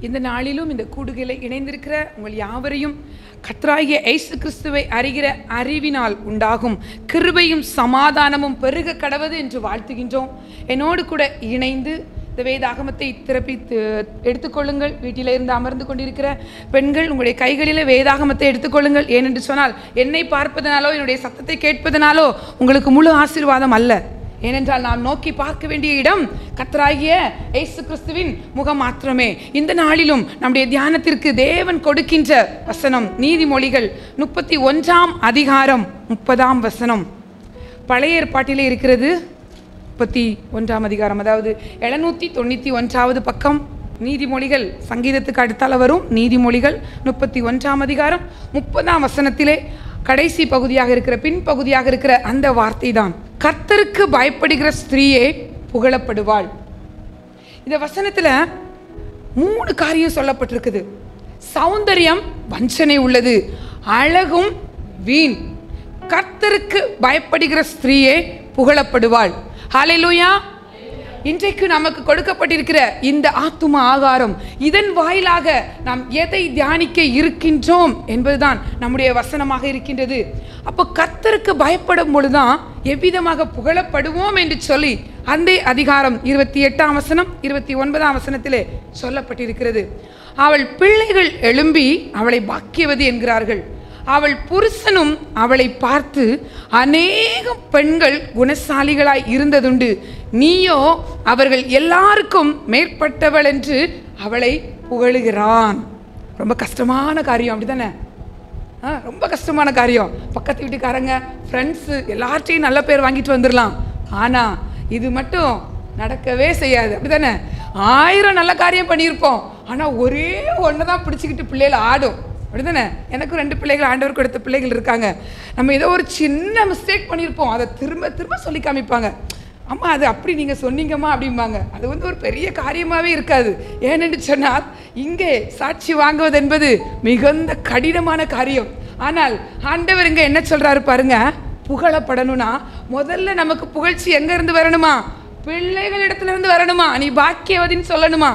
இந்த நாளிலும் இந்த கூடுகையில இணைந்திருக்கிற உங்கள் யாவரையும் கர்த்தராகிய இயேசு கிறிஸ்துவை அறிகிற அறிவினால் உண்டாகும் கிருபையும் சமாதானமும் பெருக கடவது என்று வாழ்த்துகின்றோம். என்னோடு கூட இணைந்து இந்த வேதாகமத்தை திறப்பி எடுத்துக்கொள்ளுங்கள். வீட்டில் இருந்து அமர்ந்து கொண்டிருக்கிற பெண்கள் உங்களுடைய கைகளில் வேதாகமத்தை எடுத்துக்கொள்ளுங்கள். ஏனென்று சொன்னால் என்னை பார்ப்பதனாலோ என்னுடைய சத்தத்தை கேட்பதனாலோ உங்களுக்கு முழு ஆசீர்வாதம் அல்ல. ஏனென்றால் நாம் நோக்கி பார்க்க வேண்டிய இடம் கர்த்தராகிய இயேசு கிறிஸ்துவின் முகம் மாத்திரமே. இந்த நாளிலும் நம்முடைய தியானத்திற்கு தேவன் கொடுக்கின்ற வசனம் நீதிமொழிகள் 31ஆம் அதிகாரம் 30ஆம் வசனம். பழைய ஏற்பாட்டிலே இருக்கிறது 31ஆம் அதிகாரம், அதாவது 791வது பக்கம். நீதிமொழிகள் சங்கீதத்துக்கு அடுத்தால வரும். நீதிமொழிகள் 31ஆம் அதிகாரம் 30ஆம் வசனத்திலே கடைசி பகுதியாக இருக்கிற பின்பகுதியாக இருக்கிற அந்த வார்த்தை தான், கர்த்தருக்கு பயப்படுகிற ஸ்திரீயே புகழப்படுவாள். இந்த வசனத்துல 3 காரியம் சொல்லப்பட்டிருக்குது. சௌந்தரியம் வஞ்சனை உள்ளது, அழகும் வீண். கர்த்தருக்கு பயப்படுகிற ஸ்திரீயே புகழப்படுவாள். ஹல்லேலூயா. இன்றைக்கு நமக்கு கொடுக்கப்பட்டிருக்கிற இந்த ஆத்தும ஆகாரம், இதன் வாயிலாக நாம் எதை தியானிக்க இருக்கின்றோம் என்பதுதான் நம்முடைய வசனமாக இருக்கின்றது. அப்போ கர்த்தருக்கு பயப்படும் பொழுதுதான் எவ்விதமாக புகழப்படுவோம் என்று சொல்லி அந்த அதிகாரம் 28ஆம் வசனம் 29ஆம் வசனத்திலே சொல்லப்பட்டிருக்கிறது. அவள் பிள்ளைகள் எழும்பி அவளை பாக்கியவதி என்கிறார்கள். அவள் புருஷனும் அவளை பார்த்து அநேக பெண்கள் குணசாலிகளாய் இருந்ததுண்டு, நீயோ அவர்கள் எல்லாருக்கும் மேற்பட்டவள் என்று அவளை புகழுகிறான். ரொம்ப கஷ்டமான காரியம், அப்படித்தானே? ரொம்ப கஷ்டமான காரியம். பக்கத்து வீட்டுக்காரங்க, ஃப்ரெண்ட்ஸு எல்லார்ட்டையும் நல்ல பேர் வாங்கிட்டு வந்துடலாம். ஆனால் இது மட்டும் நடக்கவே செய்யாது, அப்படித்தானே? 1000 நல்ல காரியம் பண்ணியிருப்போம், ஆனால் ஒரே ஒன்று தான் பிடிச்சிக்கிட்டு பிள்ளைகள் ஆடும், அப்படிதானே? எனக்கும் 2 பிள்ளைகள், ஆண்டவர் கொடுத்த பிள்ளைகள் இருக்காங்க. நம்ம ஏதோ ஒரு சின்ன மிஸ்டேக் பண்ணியிருப்போம், அதை திரும்ப திரும்ப சொல்லி காமிப்பாங்க. அம்மா அது அப்படி நீங்கள் சொன்னீங்கம்மா அப்படிம்பாங்க. அது ஒரு பெரிய காரியமாகவே இருக்காது. ஏனென்று சொன்னால் இங்கே சாட்சி வாங்குவது என்பது மிகுந்த கடினமான காரியம். ஆனால் ஆண்டவர் இங்கே என்ன சொல்கிறாரு பாருங்க, புகழப்படணும்னா முதல்ல நமக்கு புகழ்ச்சி எங்கேருந்து வரணுமா? பிள்ளைகளிடத்துலேருந்து வரணுமா? நீ பாக்கியவதின்னு சொல்லணுமா?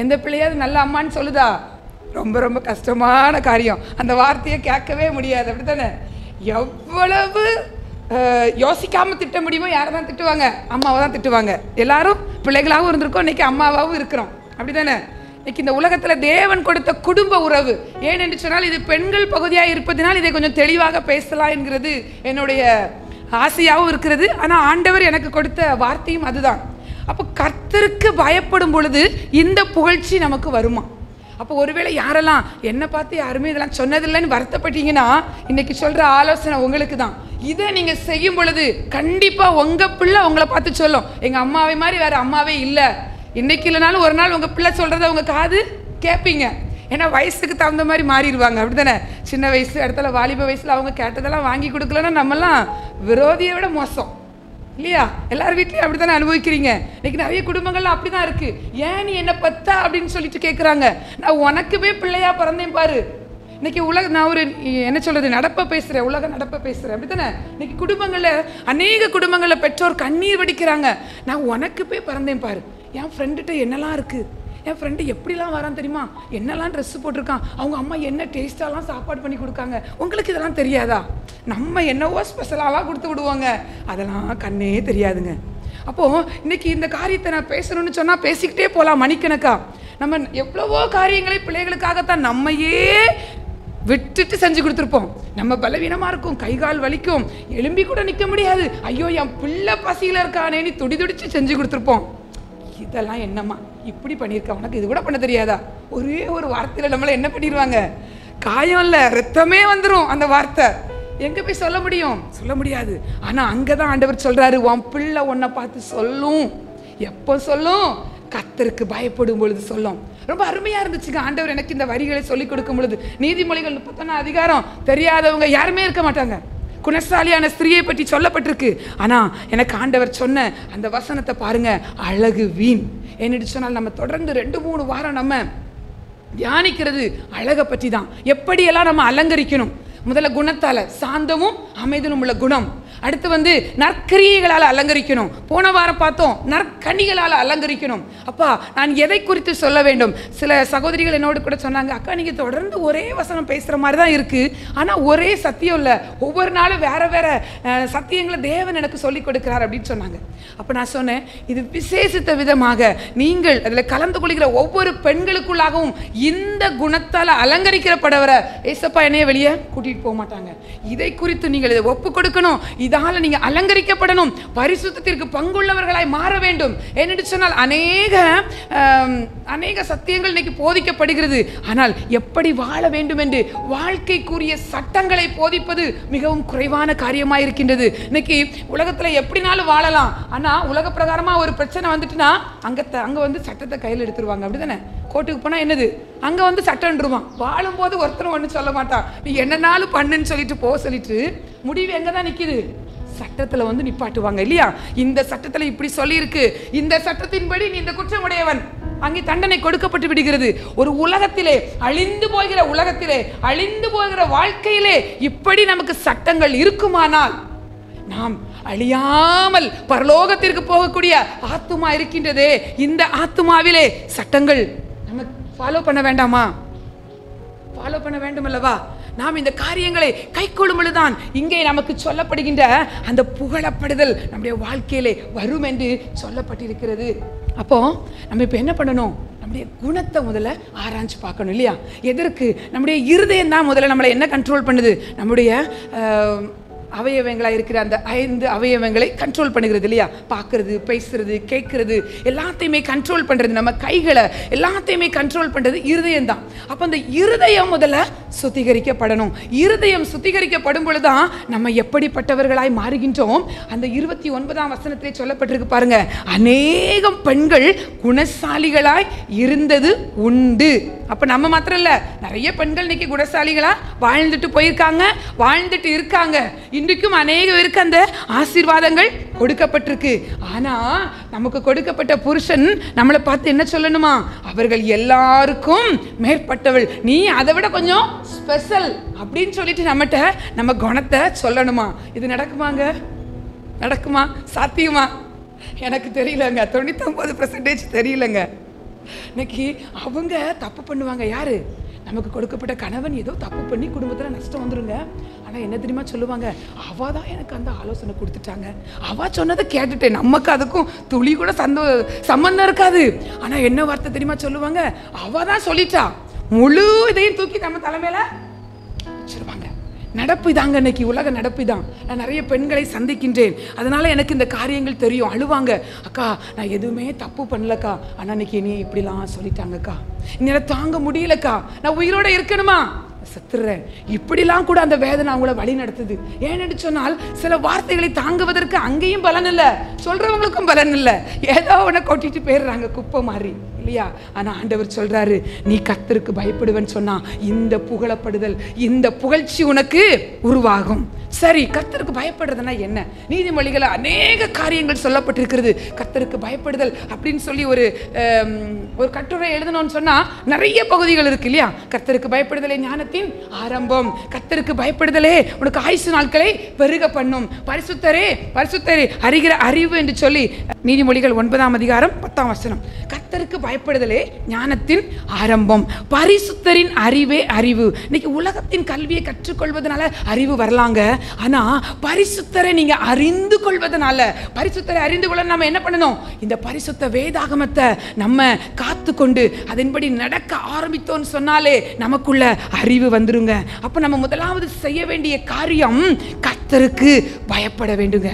எந்த பிள்ளையாவது நல்ல அம்மான்னு சொல்லுதா? ரொம்ப ரொம்ப கஷ்டமான காரியம். அந்த வார்த்தையை கேட்கவே முடியாது, அப்படித்தானே? எவ்வளவு யோசிக்காமல் திட்ட முடியுமோ யாரை தான் திட்டுவாங்க? அம்மாவை தான் திட்டுவாங்க. எல்லாரும் பிள்ளைகளாகவும் இருந்திருக்கோம், இன்னைக்கு அம்மாவாகவும் இருக்கிறோம், அப்படித்தானே? இன்னைக்கு இந்த உலகத்தில் தேவன் கொடுத்த குடும்ப உறவு ஏனென்று சொன்னால் இது பெண்கள் பகுதியாக இருப்பதனால் இதை கொஞ்சம் தெளிவாக பேசலாம் என்கிறது என்னுடைய ஆசையாகவும் இருக்கிறது. ஆனால் ஆண்டவர் எனக்கு கொடுத்த வார்த்தையும் அதுதான். அப்போ கர்த்தருக்கு பயப்படும் பொழுது இந்த புகழ்ச்சி நமக்கு வருமா? அப்போ ஒருவேளை யாரெல்லாம் என்னை பார்த்து யாருமே இதெல்லாம் சொன்னதில்லைன்னு வருத்தப்பட்டீங்கன்னா இன்னைக்கு சொல்கிற ஆலோசனை உங்களுக்கு தான். இதை நீங்கள் செய்யும் பொழுது கண்டிப்பாக உங்கள் பிள்ளை உங்களை பார்த்து சொல்லும், எங்கள் அம்மாவை மாதிரி வேறு அம்மாவே இல்லை. இன்னைக்கு இல்லைனாலும் ஒரு நாள் உங்கள் பிள்ளை சொல்கிறத உங்கள் காது கேட்பீங்க. ஏன்னா வயசுக்கு தகுந்த மாதிரி மாறிடுவாங்க, அப்படி தானே? சின்ன வயசு இடத்துல வாலிப வயசில் அவங்க கேட்டதெல்லாம் வாங்கி கொடுக்கலன்னா நம்மெல்லாம் விரோதியை விட மோசம், இல்லையா? எல்லார் வீட்லையும் அப்படி தானே அனுபவிக்கிறீங்க. இன்னைக்கு நிறைய குடும்பங்கள்லாம் அப்படி தான் இருக்குது. ஏன் நீ என்ன பத்தா அப்படின்னு சொல்லிட்டு கேட்குறாங்க. நான் உனக்குமே பிள்ளையா பிறந்தேன் பாரு. இன்னைக்கு நான் ஒரு என்ன சொல்கிறது, நடப்பை பேசுகிறேன், உலக நடப்பை பேசுகிறேன், அப்படி தானே? இன்னைக்கு குடும்பங்களில் அநேக குடும்பங்களில் பெற்றோர் கண்ணீர் வடிக்கிறாங்க. நான் உனக்கு போய் பிறந்தேன் பாரு, என் ஃப்ரெண்டுகிட்ட என்னெல்லாம் இருக்குது, என் ஃப்ரெண்டு எப்படிலாம் வரான் தெரியுமா, என்னெல்லாம் ட்ரெஸ்ஸு போட்டிருக்கான், அவங்க அம்மா என்ன டேஸ்ட்டாலாம் சாப்பாடு பண்ணி கொடுக்காங்க, உங்களுக்கு இதெல்லாம் தெரியாதா? நம்ம என்னவோ ஸ்பெஷலாலாம் கொடுத்து விடுவாங்க, அதெல்லாம் கண்ணே தெரியாதுங்க. அப்போது இன்றைக்கி இந்த காரியத்தை நான் பேசணும்னு சொன்னால் பேசிக்கிட்டே போகலாம் மணிக்கணக்கா. நம்ம எவ்வளவோ காரியங்களை பிள்ளைகளுக்காகத்தான் நம்மையே விட்டுட்டு செஞ்சு கொடுத்துருப்போம். நம்ம பலவீனமாக இருக்கும், கை கால் வலிக்கும், எலும்பி கூட நிற்க முடியாது, ஐயோ என் பிள்ளை பசியில் இருக்கானேன்னு துடி துடிச்சு செஞ்சு கொடுத்துருப்போம். இதெல்லாம் என்னம்மா இப்படி பண்ணியிருக்க, உனக்கு இது கூட பண்ண தெரியாதா? ஒரே ஒரு வார்த்தையில் நம்மளை என்ன பண்ணிடுவாங்க, காயம் இல்லை ரத்தமே வந்துடும். அந்த வார்த்தை எங்கே போய் சொல்ல முடியும்? சொல்ல முடியாது. ஆனால் அங்கே தான் ஆண்டவர் சொல்கிறாரு, உன் பிள்ளை உன்னை பார்த்து சொல்லும். எப்போ சொல்லும்? கர்த்தருக்கு பயப்படும் பொழுது சொல்லும். ரொம்ப அருமையாக இருந்துச்சுங்க. ஆண்டவர் எனக்கு இந்த வரிகளை சொல்லிக் கொடுக்கும் பொழுது நீதிமொழிகள் 31ஆம் அதிகாரம் தெரியாதவங்க யாருமே இருக்க மாட்டாங்க. குணசாலியான ஸ்திரியை பற்றி சொல்லப்பட்டிருக்கு. ஆனால் எனக்கு ஆண்டவர் சொன்ன அந்த வசனத்தை பாருங்க, அழகு வீண். என்னென்னு சொன்னால் நம்ம தொடர்ந்து 2-3 வாரம் நம்ம தியானிக்கிறது அழகை பற்றி தான். எப்படியெல்லாம் நம்ம அலங்கரிக்கணும். முதல்ல குணத்தால், சாந்தமும் அமைதலும் உள்ள குணம். அடுத்து வந்து நற்கிரியைகளால் அலங்கரிக்கணும். போன வாரம் பார்த்தோம் நற்கனிகளால் அலங்கரிக்கணும். அப்பா நான் எதை குறித்து சொல்ல வேண்டும்? சில சகோதரிகள் என்னோடு கூட சொன்னாங்க, அக்கா நீங்கள் தொடர்ந்து ஒரே வசனம் பேசுகிற மாதிரி தான் இருக்குது, ஆனால் ஒரே சத்தியம் இல்லை, ஒவ்வொரு நாளும் வேற வேற சத்தியங்களை தேவன் எனக்கு சொல்லிக் கொடுக்கிறார் அப்படின்னு சொன்னாங்க. அப்போ நான் சொன்னேன், இது விசேஷித்த விதமாக நீங்கள் அதில் கலந்து கொள்கிற ஒவ்வொரு பெண்களுக்குள்ளாகவும் இந்த குணத்தால் அலங்கரிக்கிறப்படவர ஏசப்பா என்னைய வெளியே கூட்டிகிட்டு போக மாட்டாங்க. இதை குறித்து நீங்கள் இதை ஒப்பு கொடுக்கணும். இதால நீங்க அலங்கரிக்கப்படணும், பரிசுத்தத்திற்கு பங்குள்ளவர்களாய் மாற வேண்டும். ஏனென்று சொன்னால் அநேக சத்தியங்கள் இன்னைக்கு போதிக்கப்படுகிறது. ஆனால் எப்படி வாழ வேண்டும் என்று வாழ்க்கைக்குரிய சட்டங்களை போதிப்பது மிகவும் குறைவான காரியமாக இருக்கின்றது. இன்னைக்கு உலகத்துல எப்படினாலும் வாழலாம், ஆனா உலக பிரகாரமா ஒரு பிரச்சனை வந்துட்டுனா அங்க வந்து சட்டத்தை கையில் எடுத்துருவாங்க. அப்படிதானே? கோர்ட்டுக்கு போனா என்னது, அங்க வந்து சட்டம்ன்றுவான். வாழும்போது ஒருத்தரும் ஒன்றும் சொல்ல மாட்டான், நீ என்னன்னாலும் பண்ணுன்னு சொல்லிட்டு சொல்லிட்டு முடிவு எங்க தான் நிக்குது? சட்டத்துல வந்து நிப்பாட்டுவாங்க இல்லையா? இந்த சட்டத்துல இப்படி சொல்லி இருக்கு, இந்த சட்டத்தின்படி நீ இந்த குற்றமுடையவன், அங்கே தண்டனை கொடுக்கப்பட்டு விடுகிறது. ஒரு உலகத்திலே, அழிந்து போகிற உலகத்திலே, அழிந்து போகிற வாழ்க்கையிலே இப்படி நமக்கு சட்டங்கள் இருக்குமானால் நாம் அழியாமல் பரலோகத்திற்கு போகக்கூடிய ஆத்துமா இருக்கின்றதே, இந்த ஆத்துமாவிலே சட்டங்கள் நம்ம ஃபாலோ பண்ண வேண்டாமா? ஃபாலோ பண்ண வேண்டும் அல்லவா? நாம் இந்த காரியங்களை கைக்கொள்ளும் பொழுதுதான் இங்கே நமக்கு சொல்லப்படுகின்ற அந்த புகழப்படுதல் நம்முடைய வாழ்க்கையிலே வரும் என்று சொல்லப்பட்டிருக்கிறது. அப்போ நம்ம இப்போ என்ன பண்ணணும்? நம்முடைய குணத்தை முதல்ல ஆராய்ச்சி பார்க்கணும் இல்லையா? எதற்கு? நம்முடைய இருதயம் தான் முதல்ல நம்மளை என்ன கண்ட்ரோல் பண்ணுது? நம்முடைய அவயவங்களாக இருக்கிற அந்த 5 அவயவங்களை கண்ட்ரோல் பண்ணுகிறது இல்லையா? பார்க்கறது, பேசுறது, கேட்கறது எல்லாத்தையுமே கண்ட்ரோல் பண்ணுறது, நம்ம கைகளை எல்லாத்தையுமே கண்ட்ரோல் பண்ணுறது இருதயம் தான். அப்போ அந்த இருதயம் முதல்ல சுத்திகரிக்கப்படணும். இருதயம் சுத்திகரிக்கப்படும் பொழுதுதான் நம்ம எப்படிப்பட்டவர்களாய் மாறுகின்றோம். அந்த 29ஆம் வசனத்திலே சொல்லப்பட்டிருக்கு பாருங்க, அநேகம் பெண்கள் குணசாலிகளாய் இருந்தது உண்டு. அப்போ நம்ம மாத்திரம் இல்லை, நிறைய பெண்கள் இன்னைக்கு குணசாலிகளா வாழ்ந்துட்டு போயிருக்காங்க, வாழ்ந்துட்டு இருக்காங்க. இன்றைக்கும் அநேக பேருக்கு அந்த ஆசீர்வாதங்கள் கொடுக்கப்பட்டிருக்கு. ஆனா நமக்கு கொடுக்கப்பட்ட புருஷன் நம்மளை பார்த்து என்ன சொல்லணுமா? அவர்கள் எல்லாருக்கும் மேற்பட்டவள், நீ அதை விட கொஞ்சம் ஸ்பெஷல் அப்படின்னு சொல்லிட்டு நம்மகிட்ட நம்ம குணத்தை சொல்லணுமா? இது நடக்குமாங்க? நடக்குமா? சாத்தியமா? எனக்கு தெரியலங்க. 99% தெரியலங்க. இன்னைக்கு அவங்க தப்பு பண்ணுவாங்க. யாரு? நமக்கு கொடுக்கப்பட்ட கணவன் ஏதோ தப்பு பண்ணி குடும்பத்தில் நஷ்டம் வந்துருங்க. ஆனால் என்ன தெரியுமா சொல்லுவாங்க? அவ தான் எனக்கு அந்த ஆலோசனை கொடுத்துட்டாங்க, அவ சொன்னதை கேட்டுட்டேன். நமக்கு அதுக்கும் துளி கூட சம்பந்தம் இருக்காது. ஆனால் என்ன வார்த்தை தெரியுமா சொல்லுவாங்க? அவ தான் சொல்லிட்டா, முழு இதையும் தூக்கி நம்ம தலைமையில வச்சிருவாங்க. நடப்பு இதாங்க, இன்னைக்கு உலக நடப்பு தான். நான் நிறைய பெண்களை சந்திக்கின்றேன், அதனால எனக்கு இந்த காரியங்கள் தெரியும். அழுவாங்க, அக்கா நான் எதுவுமே தப்பு பண்ணலக்கா, ஆனால் இன்னைக்கு நீ இப்படிலாம் சொல்லிட்டாங்கக்கா, என்னால் தாங்க முடியலக்கா, நான் உயிரோட இருக்கணுமா, செத்துறேன். இப்படிலாம் கூட அந்த வேதனை அவங்கள வழி நடத்துது. ஏன்னு சொன்னால் சில வார்த்தைகளை தாங்குவதற்கு அங்கேயும் பலன் இல்லை, சொல்றவங்களுக்கும் பலன் இல்லை. ஏதோ ஒன்று கொட்டிட்டு போயிடுறாங்க, குப்பை மாதிரி இல்லையா? ஆனா ஆண்டவர் சொல்றாரு, நீ கர்த்தருக்கு பயப்படுவன்னு சொன்னா இந்த புகழப்படுதல், இந்த புகழ்ச்சி உனக்கு உருவாகும். சரி, கர்த்தருக்கு பயப்படுறதுனா என்ன? நீதிமொழிகள் அநேக காரியங்கள் சொல்லப்பட்டிருக்கிறது. கர்த்தருக்கு பயப்படுதல் அப்படின்னு சொல்லி ஒரு கட்டுரை எழுதணும்னு சொன்னா நிறைய பகுதிகள் இருக்கு இல்லையா? கர்த்தருக்கு பயப்படுதலே ஞானத்தின் ஆரம்பம், கர்த்தருக்கு பயப்படுதலே உனக்கு ஆயுசு நாட்களை பெருக பண்ணும், பரிசுத்தரே அறிகிற அறிவு என்று சொல்லி நீதிமொழிகள் 9ஆம் அதிகாரம் 10ஆம் வசனம். கர்த்தருக்கு பயப்படுதலே ஞானத்தின் ஆரம்பம், பரிசுத்தரின் அறிவே அறிவு. இன்னைக்கு உலகத்தின் கல்வியை கற்றுக்கொள்வதனால அறிவு வரலாங்க, ஆனா பரிசுத்தரை நீங்க அறிந்து கொள்வதனால, பரிசுத்தரை அறிந்து கொள்ள நம்ம என்ன பண்ணணும்? இந்த பரிசுத்த வேதாகமத்தை நம்ம காத்து கொண்டு அதன்படி நடக்க ஆரம்பித்தோன்னு சொன்னாலே நமக்குள்ள அறிவு வந்துருங்க. அப்ப நம்ம முதலாவது செய்ய வேண்டிய காரியம் கர்த்தருக்கு பயப்பட வேண்டுங்க.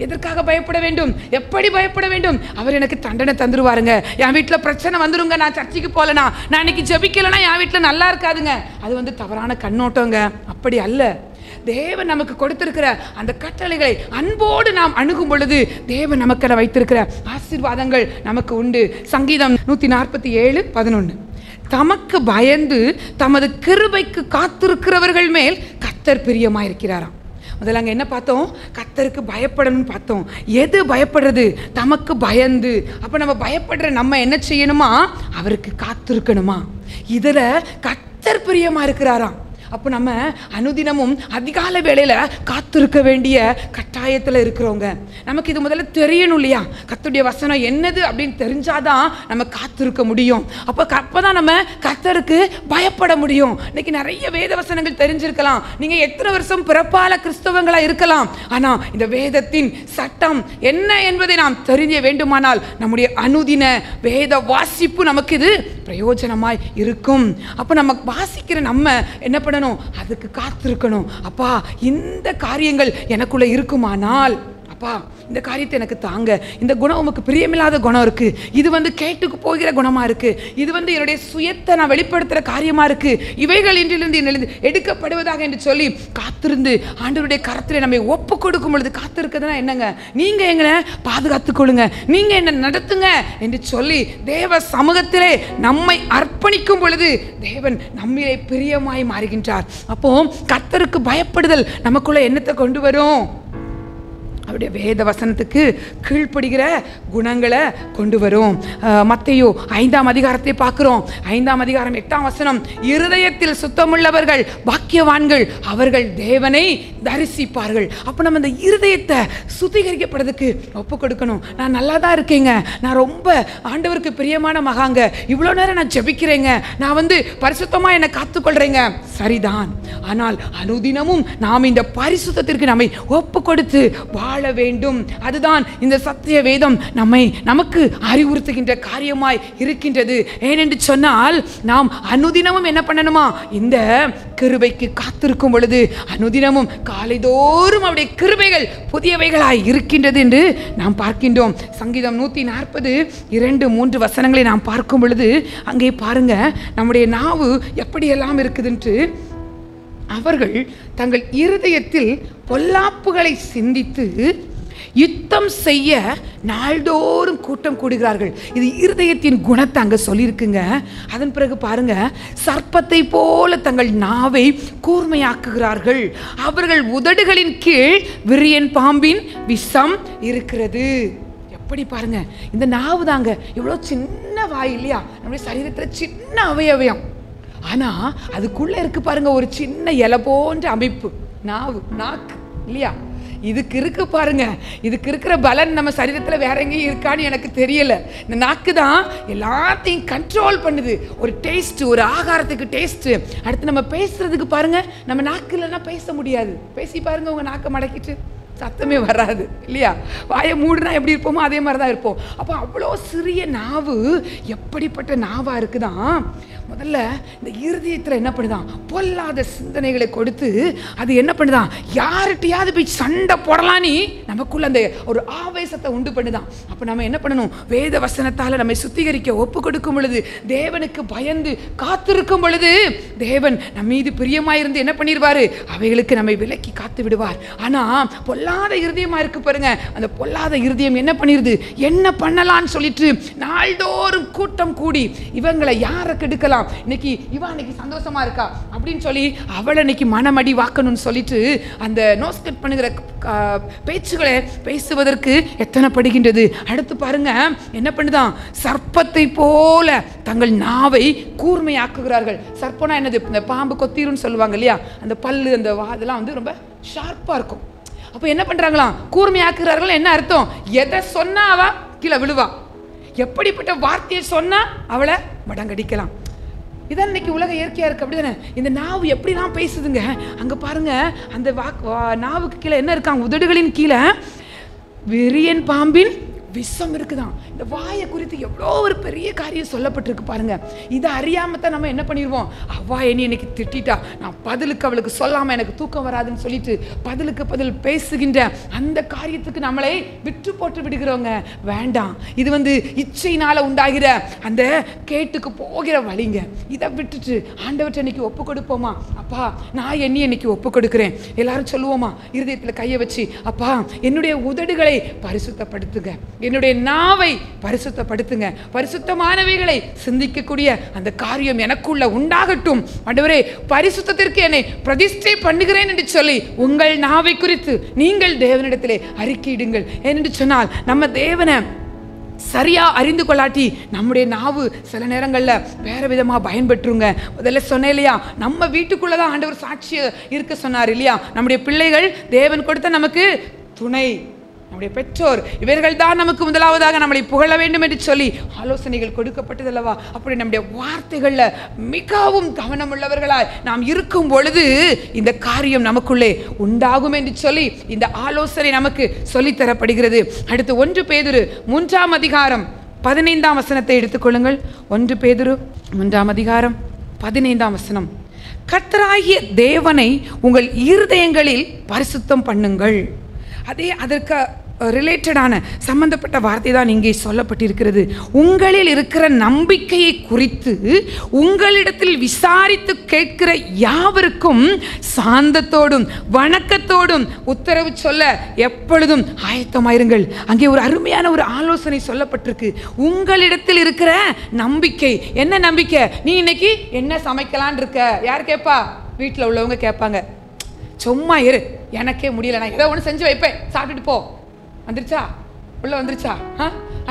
எதற்காக பயப்பட வேண்டும்? எப்படி பயப்பட வேண்டும்? அவர் எனக்கு தண்டனை தந்துருவாருங்க, என் வீட்டில் பிரச்சனை வந்துருங்க, நான் சர்ச்சைக்கு போகலனா, நான் இன்னைக்கு ஜெபிக்கலனா என் வீட்டில் நல்லா இருக்காதுங்க. அது வந்து தவறான கண்ணோட்டங்க. அப்படி அல்ல. தேவன் நமக்கு கொடுத்திருக்கிற அந்த கட்டளைகளை அன்போடு நாம் அணுகும் பொழுது தேவன் நமக்கு வைத்திருக்கிற ஆசீர்வாதங்கள் நமக்கு உண்டு. சங்கீதம் 147:11, தமக்கு பயந்து தமது கிருபைக்கு காத்திருக்கிறவர்கள் மேல் கர்த்தர் பிரியமாயிருக்கிறாராம். முதல்ல அங்கே என்ன பார்த்தோம்? கர்த்தருக்கு பயப்படணும்னு பார்த்தோம். எது பயப்படுறது? தமக்கு பயந்து. அப்போ நம்ம பயப்படுற நம்ம என்ன செய்யணுமா? அவருக்கு காத்திருக்கணுமா? இதில் கர்த்தர் பிரியமா இருக்கிறாராம். அப்போ நம்ம அனுதினமும் அதிகாலை வேளையில் காத்திருக்க வேண்டிய கட்டாயத்தில் இருக்கிறவங்க. நமக்கு இது முதல்ல தெரியணும் இல்லையா? கர்த்தருடைய வசனம் என்னது அப்படின்னு தெரிஞ்சாதான் நம்ம காத்திருக்க முடியும். அப்பதான் நம்ம கர்த்தருக்கு பயப்பட முடியும். இன்னைக்கு நிறைய வேத வசனங்கள் தெரிஞ்சிருக்கலாம், நீங்க எத்தனை வருஷம் பிறப்பால கிறிஸ்தவங்களா இருக்கலாம், ஆனா இந்த வேதத்தின் சட்டம் என்ன என்பதை நாம் தெரிஞ்ச வேண்டுமானால் நம்முடைய அனுதின வேத வாசிப்பு நமக்கு இது பிரயோஜனமாய் இருக்கும். அப்ப நம்ம வாசிக்கிற நம்ம என்ன பண்ணணும்? அதுக்கு காத்திருக்கணும். அப்பா, இந்த காரியங்கள் எனக்குள்ள இருக்குமானால், அப்பா இந்த காரியத்தை எனக்கு தாங்க, இந்த குணம் உமக்கு பிரியமில்லாத குணம் இருக்கு, இது கேட்டுக்கு போகிற குணமா இருக்கு, இது என்னுடைய சுயத்தை நான் வெளிப்படுத்துற காரியமா இருக்கு, இவைகள் இன்றிலிருந்து எடுக்கப்படுவதாக என்று சொல்லி காத்திருந்து ஆண்டவருடைய கரத்தில் நம்மை ஒப்பு கொடுக்கும் பொழுது, காத்திருக்கிறதுனா என்னங்க? நீங்க எங்களை பாதுகாத்துக் கொள்ளுங்க, நீங்க என்ன நடத்துங்க என்று சொல்லி தேவ சமூகத்திலே நம்மை அர்ப்பணிக்கும் பொழுது தேவன் நம்மிலே பிரியமாய் மாறுகின்றார். அப்போ கர்த்தருக்கு பயப்படுதல் நமக்குள்ள என்னத்தை கொண்டு வரும்? அவருடைய வேத வசனத்துக்கு கீழ்ப்படுகிற குணங்களை கொண்டு வரும். மத்தேயு 5ஆம் அதிகாரத்தை பார்க்கிறோம். 5ஆம் அதிகாரம் 8ஆம் வசனம், இருதயத்தில் சுத்தமுள்ளவர்கள் பாக்கியவான்கள், அவர்கள் தேவனை தரிசிப்பார்கள். அப்போ நம்ம இந்த இருதயத்தை சுத்திகரிக்கப்படுறதுக்கு ஒப்பு கொடுக்கணும். நான் நல்லா தான் இருக்கேங்க, நான் ரொம்ப ஆண்டவருக்கு பிரியமான மகாங்க, இவ்வளோ நேரம் நான் ஜெபிக்கிறேங்க, நான் பரிசுத்தமாக என்னை காத்துக்கொள்றேங்க, சரிதான். ஆனால் அனுதினமும் நாம் இந்த பரிசுத்தத்திற்கு நம்மை ஒப்பு கொடுத்து வாழ வேண்டும். அதுதான் இந்த சத்திய வேதம் நமக்கு அறிவுறுத்துகின்ற காரியமாய் இருக்கின்றது. ஏனென்று சொன்னால், நாம் அனுதினமும் என்ன பண்ணணுமா? இந்த கிருபைக்கு காத்திருக்கும் பொழுது அனுதினமும் காலைதோறும் அவருடைய கிருபைகள் புதியவைகளாய் இருக்கின்றது என்று நாம் பார்க்கின்றோம். சங்கீதம் 140 2-3 வசனங்களை நாம் பார்க்கும் பொழுது அங்கே பாருங்க, நம்முடைய நாவு எப்படியெல்லாம் இருக்குதுன்று. அவர்கள் தங்கள் இருதயத்தில் பொல்லாப்புகளை சிந்தித்து யுத்தம் செய்ய நாள்தோறும் கூட்டம் கூடுகிறார்கள். இது இருதயத்தின் குணத்தை அங்க சொல்லியிருக்குங்க. அதன் பிறகு பாருங்க, சர்ப்பத்தை போல தங்கள் நாவை கூர்மையாக்குகிறார்கள், அவர்கள் உதடுகளின் கீழ் விரியன் பாம்பின் விஷம் இருக்கிறது. எப்படி பாருங்க, இந்த நாவு தாங்க இவ்வளோ சின்ன வாய் இல்லையா? நம்முடைய சரீரத்தில் சின்ன அவயவயம், ஆனா அதுக்குள்ள இருக்கு பாருங்க ஒரு சின்ன இலை போன்ற அமைப்பு, நாக்கு இல்லையா? இதுக்கு இருக்கு பாருங்க, இதுக்கு இருக்கிற பலன் நம்ம சரீரத்தில் வேற எங்கேயும் இருக்கான்னு எனக்கு தெரியல. இந்த நாக்கு தான் எல்லாத்தையும் கண்ட்ரோல் பண்ணுது. ஒரு டேஸ்ட், ஒரு ஆகாரத்துக்கு டேஸ்ட். அடுத்து நம்ம பேசுறதுக்கு பாருங்க, நம்ம நாக்கு இல்லைன்னா பேச முடியாது. பேசி பாருங்க, உங்க நாக்கை மடக்கிட்டு சத்தமே வராது இல்லையா? வாயை மூடுனா எப்படி இருப்போமோ அதே மாதிரி தான் இருப்போம். அப்போ அவ்வளோ சிறிய நாவு எப்படிப்பட்ட நாவா இருக்குதான். முதல்ல இந்த இருதயத்தில் என்ன பண்ணுதான்? பொல்லாத சிந்தனைகளை கொடுத்து அது என்ன பண்ணுதான்? யார்கிட்டையாவது போய் சண்டை போடலான்னு நமக்குள்ள அந்த ஒரு ஆவேசத்தை உண்டு பண்ணுதான். அப்போ நம்ம என்ன பண்ணணும்? வேத வசனத்தால் நம்மை சுத்திகரிக்க ஒப்பு கொடுக்கும் பொழுது, தேவனுக்கு பயந்து காத்திருக்கும் பொழுது, தேவன் நம்ம மீது பிரியமாயிருந்து என்ன பண்ணிடுவாரு? அவைகளுக்கு நம்மை விலக்கி காத்து விடுவார். ஆனால் பொல்லாத இருதயமா இருக்கு பாருங்க, அந்த பொல்லாத இருதயம் என்ன பண்ணிருது? என்ன பண்ணலான்னு சொல்லிட்டு நாள்தோறும் கூட்டம் கூடி இவங்களை யாரை கெடுக்கலாம், இன்னைக்கு இவன் இன்னைக்கு சந்தோஷமா இருக்கா அப்படின்னு சொல்லி அவளை இன்னைக்கு மனமடி வாக்கணும்னு சொல்லிட்டு அந்த நோஸ் கட் பண்ணுகிற பேச்சுகளை பேசுவதற்கு எத்தனை படுகின்றது. அடுத்து பாருங்க என்ன பண்ணுதான்? சர்ப்பத்தை போல தங்கள் நாவை கூர்மையாக்குகிறார்கள். சர்ப்பனா என்னது? இந்த பாம்பு கொத்திருன்னு சொல்லுவாங்க இல்லையா? அந்த பல்லு, அந்த அதெல்லாம் ரொம்ப ஷார்ப்பா இருக்கும். அப்ப என்ன பண்றாங்களாம்? கூர்மையாக்குகிறார்கள். என்ன அர்த்தம்? எதை சொன்னா அவ கீழே விழுவா, எப்படிப்பட்ட வார்த்தையை சொன்னா அவளை மடங்கடிக்கலாம். இதான் இன்னைக்கு உலக இயற்கையா இருக்கு. அப்படிதானே? இந்த நாவு எப்படிலாம் பேசுதுங்க. அங்க பாருங்க, அந்த நாவுக்கு கீழே என்ன இருக்காங்க? உதடுகளின் கீழே விரியன் பாம்பின் விஷம் இருக்குதான். இந்த வாயை குறித்து எவ்வளோ ஒரு பெரிய காரியம் சொல்லப்பட்டிருக்கு பாருங்க. இதை அறியாமத்தான் நம்ம என்ன பண்ணிடுவோம்? அவ்வா என்னை இன்னைக்கு திட்டா, நான் பதிலுக்கு அவளுக்கு சொல்லாம எனக்கு தூக்கம் வராதுன்னு சொல்லிட்டு பதிலுக்கு பதில் பேசுகின்ற அந்த காரியத்துக்கு நம்மளை விற்று போட்டு விடுகிறோங்க. வேண்டாம். இது இச்சையினால உண்டாகிற அந்த கேட்டுக்கு போகிற வழிங்க. இதை விட்டுட்டு ஆண்டவற்றை இன்னைக்கு ஒப்பு கொடுப்போமா? அப்பா, நான் என்னை இன்னைக்கு ஒப்பு கொடுக்கிறேன். எல்லாரும் சொல்லுவோமா? இருதயத்தில் கையை வச்சு, அப்பா என்னுடைய உதடுகளை பரிசுத்தப்படுத்துங்க, என்னுடைய நாவை பரிசுத்தப்படுத்துங்க, பரிசுத்தமானவைகளை சிந்திக்கக்கூடிய அந்த காரியம் எனக்குள்ள உண்டாகட்டும். ஆண்டவரே, பரிசுத்தத்திற்கு என்னை பிரதிஷ்டை பண்ணுகிறேன் என்று சொல்லி உங்கள் நாவை குறித்து நீங்கள் தேவனிடத்திலே அறிக்கையிடுங்கள். ஏனென்று சொன்னால் நம்ம தேவனை சரியா அறிந்து கொள்ளாட்டி நம்முடைய நாவு சில நேரங்களில் வேற விதமாக பயன்பெற்றுங்க. முதல்ல சொன்னேன் இல்லையா, நம்ம வீட்டுக்குள்ளதான் ஆண்டவர் சாட்சியை இருக்க சொன்னார் இல்லையா. நம்முடைய பிள்ளைகள் தேவன் கொடுத்த நமக்கு துணை, நம்முடைய பெற்றோர், இவர்கள் தான் நமக்கு முதலாவதாக நம்மளை புகழ வேண்டும் என்று சொல்லி ஆலோசனைகள் கொடுக்கப்பட்டதல்லவா. அப்படி நம்முடைய வார்த்தைகளில் மிகவும் கவனமுள்ளவர்களாய் நாம் இருக்கும் பொழுது இந்த காரியம் நமக்குள்ளே உண்டாகும் என்று சொல்லி இந்த ஆலோசனை நமக்கு சொல்லித்தரப்படுகிறது. அடுத்து 1 பேதுரு 3ஆம் அதிகாரம் 15ஆம் வசனத்தை எடுத்துக்கொள்ளுங்கள். 1 பேதுரு 3ஆம் அதிகாரம் 15ஆம் வசனம். கர்த்தராகிய தேவனை உங்கள் இருதயங்களில் பரிசுத்தம் பண்ணுங்கள். அதற்கு ரிலேட்டடான சம்பந்தப்பட்ட வார்த்தை தான் இங்கே சொல்லப்பட்டிருக்கிறது. உங்களில் இருக்கிற நம்பிக்கையை குறித்து உங்களிடத்தில் விசாரித்து கேட்கிற யாவருக்கும் சாந்தத்தோடும் வணக்கத்தோடும் உத்தரவு சொல்ல எப்பொழுதும் ஆயத்தமாயிருங்கள். அங்கே ஒரு அருமையான ஒரு ஆலோசனை சொல்லப்பட்டிருக்கு. உங்களிடத்தில் இருக்கிற நம்பிக்கை. என்ன நம்பிக்கை? நீ இன்னைக்கு என்ன சமைக்கலான் இருக்க? யார் கேட்பா? வீட்டில் உள்ளவங்க கேட்பாங்க. சும்மா இரு, எனக்கே முடியல, நான் ஏதோ ஒன்று செஞ்சு வைப்பேன், சாப்பிட்டுட்டு போ. வந்துருச்சா? உள்ள வந்துருச்சா?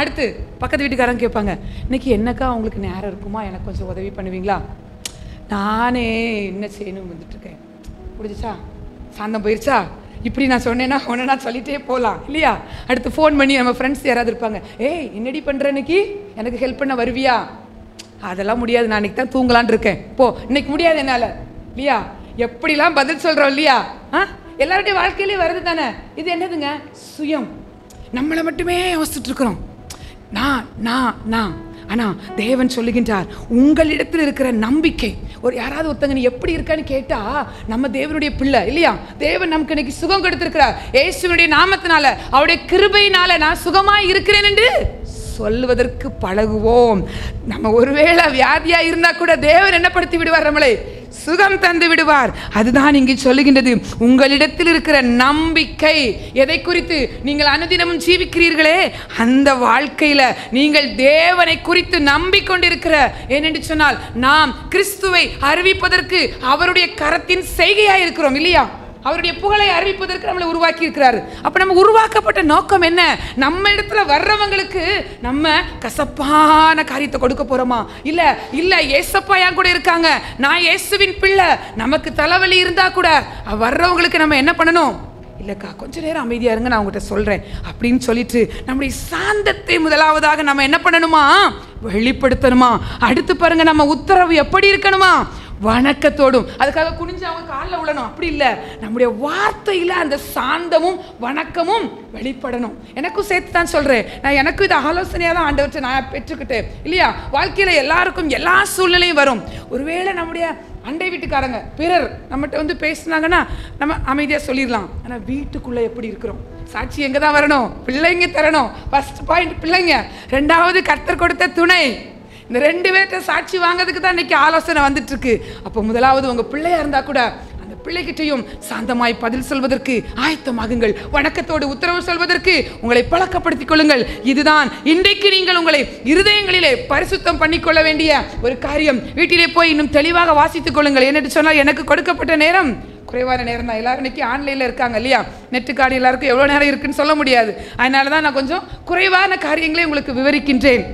அடுத்து பக்கத்து வீட்டுக்காரங்க கேட்பாங்க, இன்னைக்கு என்னக்கா உங்களுக்கு நேரம் இருக்குமா, எனக்கு கொஞ்சம் உதவி பண்ணுவீங்களா? நானே என்ன செய்யணும் வந்துட்டுருக்கேன். முடிஞ்சிச்சா? சாந்தம் போயிருச்சா? இப்படி நான் சொன்னேன்னா ஒன்று நான் சொல்லிட்டே போகலாம் இல்லையா. அடுத்து ஃபோன் பண்ணி நம்ம ஃப்ரெண்ட்ஸ் யாராவது இருப்பாங்க, ஏய் என்னடி பண்ணுற, இன்னைக்கு எனக்கு ஹெல்ப் பண்ண வருவியா? அதெல்லாம் முடியாது, நான் இன்னைக்கு தான் தூங்கலான் இருக்கேன், போ, இன்னைக்கு முடியாது என்னால் இல்லையா. எப்படிலாம் பதில் சொல்கிறோம் இல்லையா. எல்லாருடைய வாழ்க்கையிலே வருது தானே. இது என்னதுங்க? சுயம். நம்மளை மட்டுமே யோசிச்சுட்டு இருக்கிறோம். நான் ஆனால் தேவன் சொல்லுகின்றார், உங்களிடத்தில் இருக்கிற நம்பிக்கை. யாராவது ஒருத்தங்க நீ எப்படி இருக்கான்னு கேட்டா நம்ம தேவனுடைய பிள்ளை இல்லையா. தேவன் நமக்கு இன்னைக்கு சுகம் கொடுத்திருக்கிறார். இயேசுவினுடைய நாமத்தினால, அவருடைய கிருபையினால நான் சுகமாய் இருக்கிறேன் என்று சொல்வதற்கு பழகுவோம். நம்ம ஒருவேளை வியாதியா இருந்தா கூட தேவன் என்ன படுத்தி விடுவார், நம்மளை சுகம் தந்து விடுவார். அதுதான் இங்கே சொல்லுகின்றது, உங்களிடத்தில் இருக்கிற நம்பிக்கை. எதை குறித்து? நீங்கள் அனுதினமும் ஜீவிக்கிறீர்களே அந்த வாழ்க்கையில நீங்கள் தேவனை குறித்து நம்பிக்கொண்டிருக்கிற. ஏனென்று சொன்னால் நாம் கிறிஸ்துவை அறிவிப்பதற்கு அவருடைய கரத்தின் செய்கையாய் இருக்கிறோம் இல்லையா. அவருடைய புகழை அறிவிப்பதற்கு நம்மளை உருவாக்கி இருக்கிறார். அப்ப நம்ம உருவாக்கப்பட்ட நோக்கம் என்ன? நம்ம இடத்துல வர்றவங்களுக்கு நம்ம கசப்பான காரியத்தை கொடுக்க போறோமா? இல்ல ஏசப்பா என் கூட இருக்காங்க, நான் இயேசுவின் பிள்ளை, நமக்கு தலைவலி இருந்தா கூட வர்றவங்களுக்கு நம்ம என்ன பண்ணணும்? இல்லக்கா கொஞ்ச நேரம் அமைதியா இருங்க, நான் உங்ககிட்ட சொல்றேன் அப்படின்னு சொல்லிட்டு நம்முடைய சாந்தத்தை முதலாவதாக நம்ம என்ன பண்ணணுமா? வெளிப்படுத்தணுமா. அடுத்து பாருங்க, நம்ம உத்தரவு எப்படி இருக்கணுமா? வணக்கத்தோடும். அதுக்காக குனிஞ்சு அவங்க காலில் விழணும் அப்படி இல்லை. நம்முடைய வார்த்தையில் அந்த சாந்தமும் வணக்கமும் வெளிப்படணும். எனக்கும் சேர்த்து தான் சொல்றேன். நான் எனக்கும் இது ஆலோசனையாக தான் ஆண்டவற்றை நான் பெற்றுக்கிட்டேன் இல்லையா. வாழ்க்கையில எல்லாருக்கும் எல்லா சூழ்நிலையும் வரும். ஒருவேளை நம்முடைய அண்டை வீட்டுக்காரங்க பிறர் நம்மகிட்ட வந்து பேசினாங்கன்னா நம்ம அமைதியாக சொல்லிடலாம். ஆனால் வீட்டுக்குள்ளே எப்படி இருக்கிறோம்? சாட்சி எங்கே தான் வரணும்? பிள்ளைங்க தரணும். ஃபர்ஸ்ட் பாயிண்ட் பிள்ளைங்க, 2வது கர்த்தர் கொடுத்த துணை. இந்த 2 பேர்கிட்ட சாட்சி வாங்கிறதுக்கு தான் இன்னைக்கு ஆலோசனை வந்துட்டு இருக்கு. அப்போ முதலாவது உங்க பிள்ளையா இருந்தா கூட அந்த பிள்ளைகிட்டையும் சாந்தமாய் பதில் சொல்வதற்கு ஆயத்தமாகுங்கள். வணக்கத்தோடு உத்தரவு சொல்வதற்கு உங்களை பழக்கப்படுத்திக் கொள்ளுங்கள். இதுதான் இன்றைக்கு நீங்கள் உங்களை இருதயங்களிலே பரிசுத்தம் பண்ணிக்கொள்ள வேண்டிய ஒரு காரியம். வீட்டிலே போய் இன்னும் தெளிவாக வாசித்துக் கொள்ளுங்கள். என்னென்று சொன்னால், எனக்கு கொடுக்கப்பட்ட நேரம் குறைவான நேரம் தான். எல்லாரும் இன்னைக்கு ஆன்லைனில் இருக்காங்க இல்லையா. நெட்டு கார்டு எல்லாருக்கும் எவ்வளோ நேரம் இருக்குன்னு சொல்ல முடியாது. அதனால தான் நான் கொஞ்சம் குறைவான காரியங்களை உங்களுக்கு விவரிக்கின்றேன்.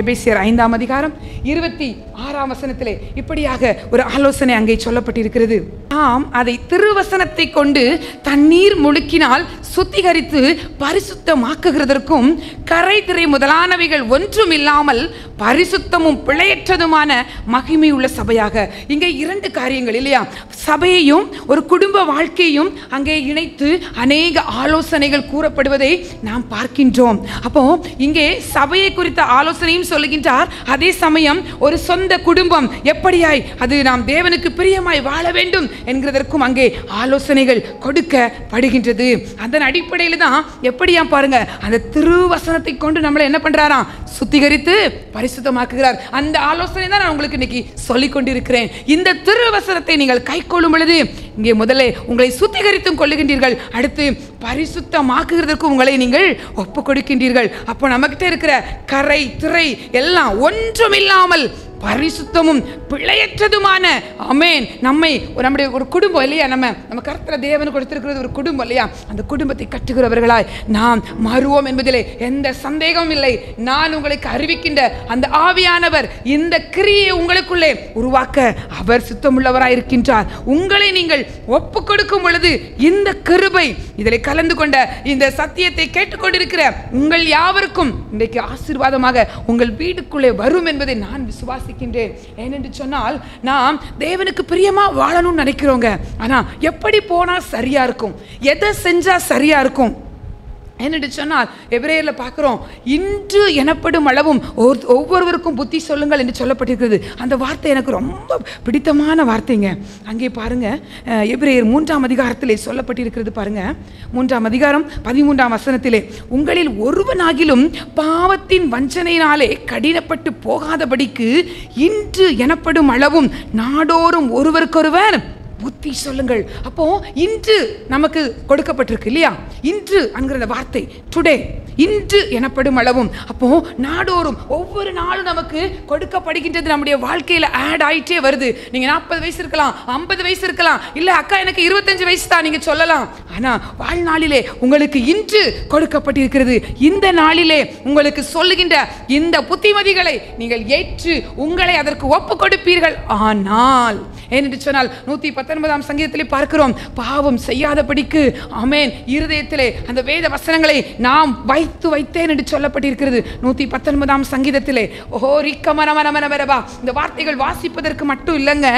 எபேசியர் 5ஆம் அதிகாரம் 26ஆம் வசனத்திலே இப்படியாக ஒரு ஆலோசனை அங்கே சொல்லப்பட்டிருக்கிறது. நாம் அதை திருவசனத்தை கொண்டு தண்ணீர் முழுக்கினால் சுத்திகரித்து பரிசுத்தமாக்குகிறதற்கும் கரை திரை முதலானவைகள் ஒன்றும் இல்லாமல் பரிசுத்தமும் பிழையற்றதுமான மகிமை உள்ள சபையாக. இங்கே 2 காரியங்கள் இல்லையா. சபையையும் ஒரு குடும்ப வாழ்க்கையும் அங்கே இணைத்து அநேக ஆலோசனைகள் கூறப்படுவதை நாம் பார்க்கின்றோம். அப்போ இங்கே சபையை குறித்த ஆலோசனையும் சொல்லுகின்றார். அதே சமயம் ஒரு சொந்த குடும்பம் எப்படியாய் அது நாம் தேவனுக்கு பிரியமாய் வாழ வேண்டும் என்கிறதற்கும் அங்கே ஆலோசனைகள் கொடுக்கப்படுகின்றது. அதன் அடிப்படையில் தான் எப்படியா பாருங்க, அந்த திருவசனத்தை கொண்டு நம்மளை என்ன பண்றாராம்? சுத்திகரித்து பரிசுத்தமாக்குகிறார். அந்த ஆலோசனை தான் நான் உங்களுக்கு இன்னைக்கு சொல்லிக் கொண்டிருக்கிறேன். இந்த திருவசனத்தை நீங்கள் கை கொள்ளும் பொழுது இங்கே முதல்ல உங்களை சுத்திகரித்தும் கொள்ளுகின்றீர்கள். அடுத்து பரிசுத்தமாக்குகிறதற்கு உங்களை நீங்கள் ஒப்பு கொடுக்கின்றீர்கள். அப்போ நமக்கிட்ட இருக்கிற கரை திரை எல்லாம் ஒன்றும் இல்லாமல் பரிசுத்தமும் பிழையற்றதுமான ஆமென் நம்முடைய ஒரு குடும்பம் இல்லையா, நம்ம கர்த்தர் தேவனுக்கு கொடுத்திருக்கிறது ஒரு குடும்பம் இல்லையா, அந்த குடும்பத்தை கட்டுகிறவர்களாய் நாம் மாறுவோம் என்பதிலே எந்த சந்தேகமும் இல்லை. நான் உங்களுக்கு அறிவிக்கின்ற அந்த ஆவியானவர் இந்த கிரியை உங்களுக்குள்ளே உருவாக்க அவர் சுத்தமுள்ளவராய் இருக்கின்றார். உங்களை நீங்கள் ஒப்பு கொடுக்கும் பொழுது இந்த கிருபை, இதில் கலந்து கொண்ட இந்த சத்தியத்தை கேட்டுக்கொண்டிருக்கிற உங்கள் யாவருக்கும் இன்றைக்கு ஆசீர்வாதமாக உங்கள் வீட்டுக்குள்ளே வரும் என்பதை நான் விசுவாசிக்கின்றேன். ஏனென்று சொன்னால், நாம் தேவனுக்கு பிரியமா வாழணும்னு நினைக்கிறோங்க. ஆனா எப்படி போனா சரியா இருக்கும், எதை செஞ்சா சரியா இருக்கும் என்று சொன்னால், எபிரேயர்ல பார்க்கிறோம், இன்று எனப்படும் அளவும் ஒவ்வொருவருக்கும் புத்தி சொல்லுங்கள் என்று சொல்லப்பட்டிருக்கிறது. அந்த வார்த்தை எனக்கு ரொம்ப பிடித்தமான வார்த்தைங்க. அங்கே பாருங்க, எபிரேயர் 3ஆம் அதிகாரத்திலே சொல்லப்பட்டிருக்கிறது பாருங்க. 3ஆம் அதிகாரம் 13ஆம் வசனத்திலே, உங்களில் ஒருவனாகிலும் பாவத்தின் வஞ்சனையினாலே கடினப்பட்டு போகாதபடிக்கு இன்று எனப்படும் அளவும் நாடோறும் ஒருவருக்கொருவர் புத்தி சொல்லுங்கள். அப்போ இன்று நமக்கு கொடுக்கப்பட்டிருக்கு இல்லையா, இன்று என்கிற வார்த்தை டுடே, இன்று எனப்படும் அளவும். அப்போ நாடோறும் ஒவ்வொரு நாளும் நமக்கு கொடுக்கப்படுகின்றது, நம்முடைய வாழ்க்கையில ஆட் ஆயிட்டே வருது. நீங்க 40 வயசு இருக்கலாம், 50 வயசு இருக்கலாம், இல்ல அக்கா எனக்கு 25 வயசு தான் நீங்க சொல்லலாம். ஆனா வாழ்நாளிலே உங்களுக்கு இன்று கொடுக்கப்பட்டிருக்கிறது. இந்த நாளிலே உங்களுக்கு சொல்லுகின்ற இந்த புத்திமதிகளை நீங்கள் ஏற்று உங்களை அதற்கு ஒப்பு கொடுப்பீர்கள். ஆனால் ஏனென்று சொன்னால், 119ஆம் சங்கீதத்திலே பார்க்கிறோம், பாவம் செய்யாதபடிக்கு ஆமென் இருதயத்திலே அந்த வேத வசனங்களை நாம் வைத்தேன் என்று சொல்லப்பட்டிருக்கிறது. 119ஆம் சங்கீதத்திலே இந்த வார்த்தைகள் வாசிப்பதற்கு மட்டும் இல்லைங்க,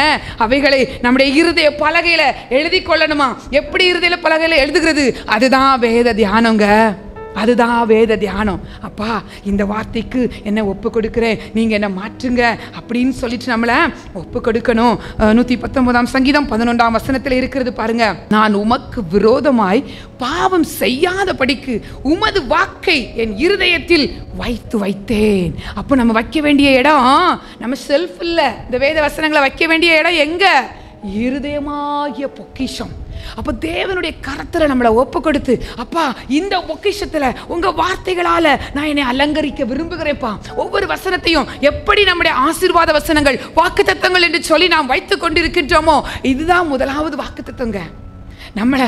அவைகளை நம்முடைய இருதய பலகையில எழுதி கொள்ளணுமா. எப்படி இருதய பலகையில எழுதுகிறது? அதுதான் வேத தியானங்க, அதுதான் வேத தியானம். அப்பா, இந்த வார்த்தைக்கு என்ன ஒப்பு கொடுக்கிறேன், நீங்க என்ன மாற்றுங்க அப்படின்னு சொல்லிட்டு நம்மளை ஒப்பு கொடுக்கணும். 119ஆம் சங்கீதம் 11ஆம் வசனத்தில் இருக்கிறது பாருங்க, நான் உமக்கு விரோதமாய் பாவம் செய்யாதபடிக்கு உமது வாக்கை என் இருதயத்தில் வைத்தேன். அப்போ நம்ம வைக்க வேண்டிய இடம் நம்ம செல்ஃப் இல்ல, இந்த வேத வசனங்களை வைக்க வேண்டிய இடம் எங்க? இருதயமாகிய பொக்கிஷம். அப்ப தேவனுடைய கரத்துல நம்மளை ஒப்பு கொடுத்து, அப்பா இந்த பொக்கிஷத்துல உங்க வார்த்தைகளால நான் என்னை அலங்கரிக்க விரும்புகிறேன்ப்பா. ஒவ்வொரு வசனத்தையும் எப்படி நம்முடைய ஆசீர்வாத வசனங்கள், வாக்குத்தத்தங்கள் என்று சொல்லி நாம் வைத்துக் கொண்டிருக்கின்றோமோ, இதுதான் முதலாவது வாக்குத்தத்தங்க. நம்மளை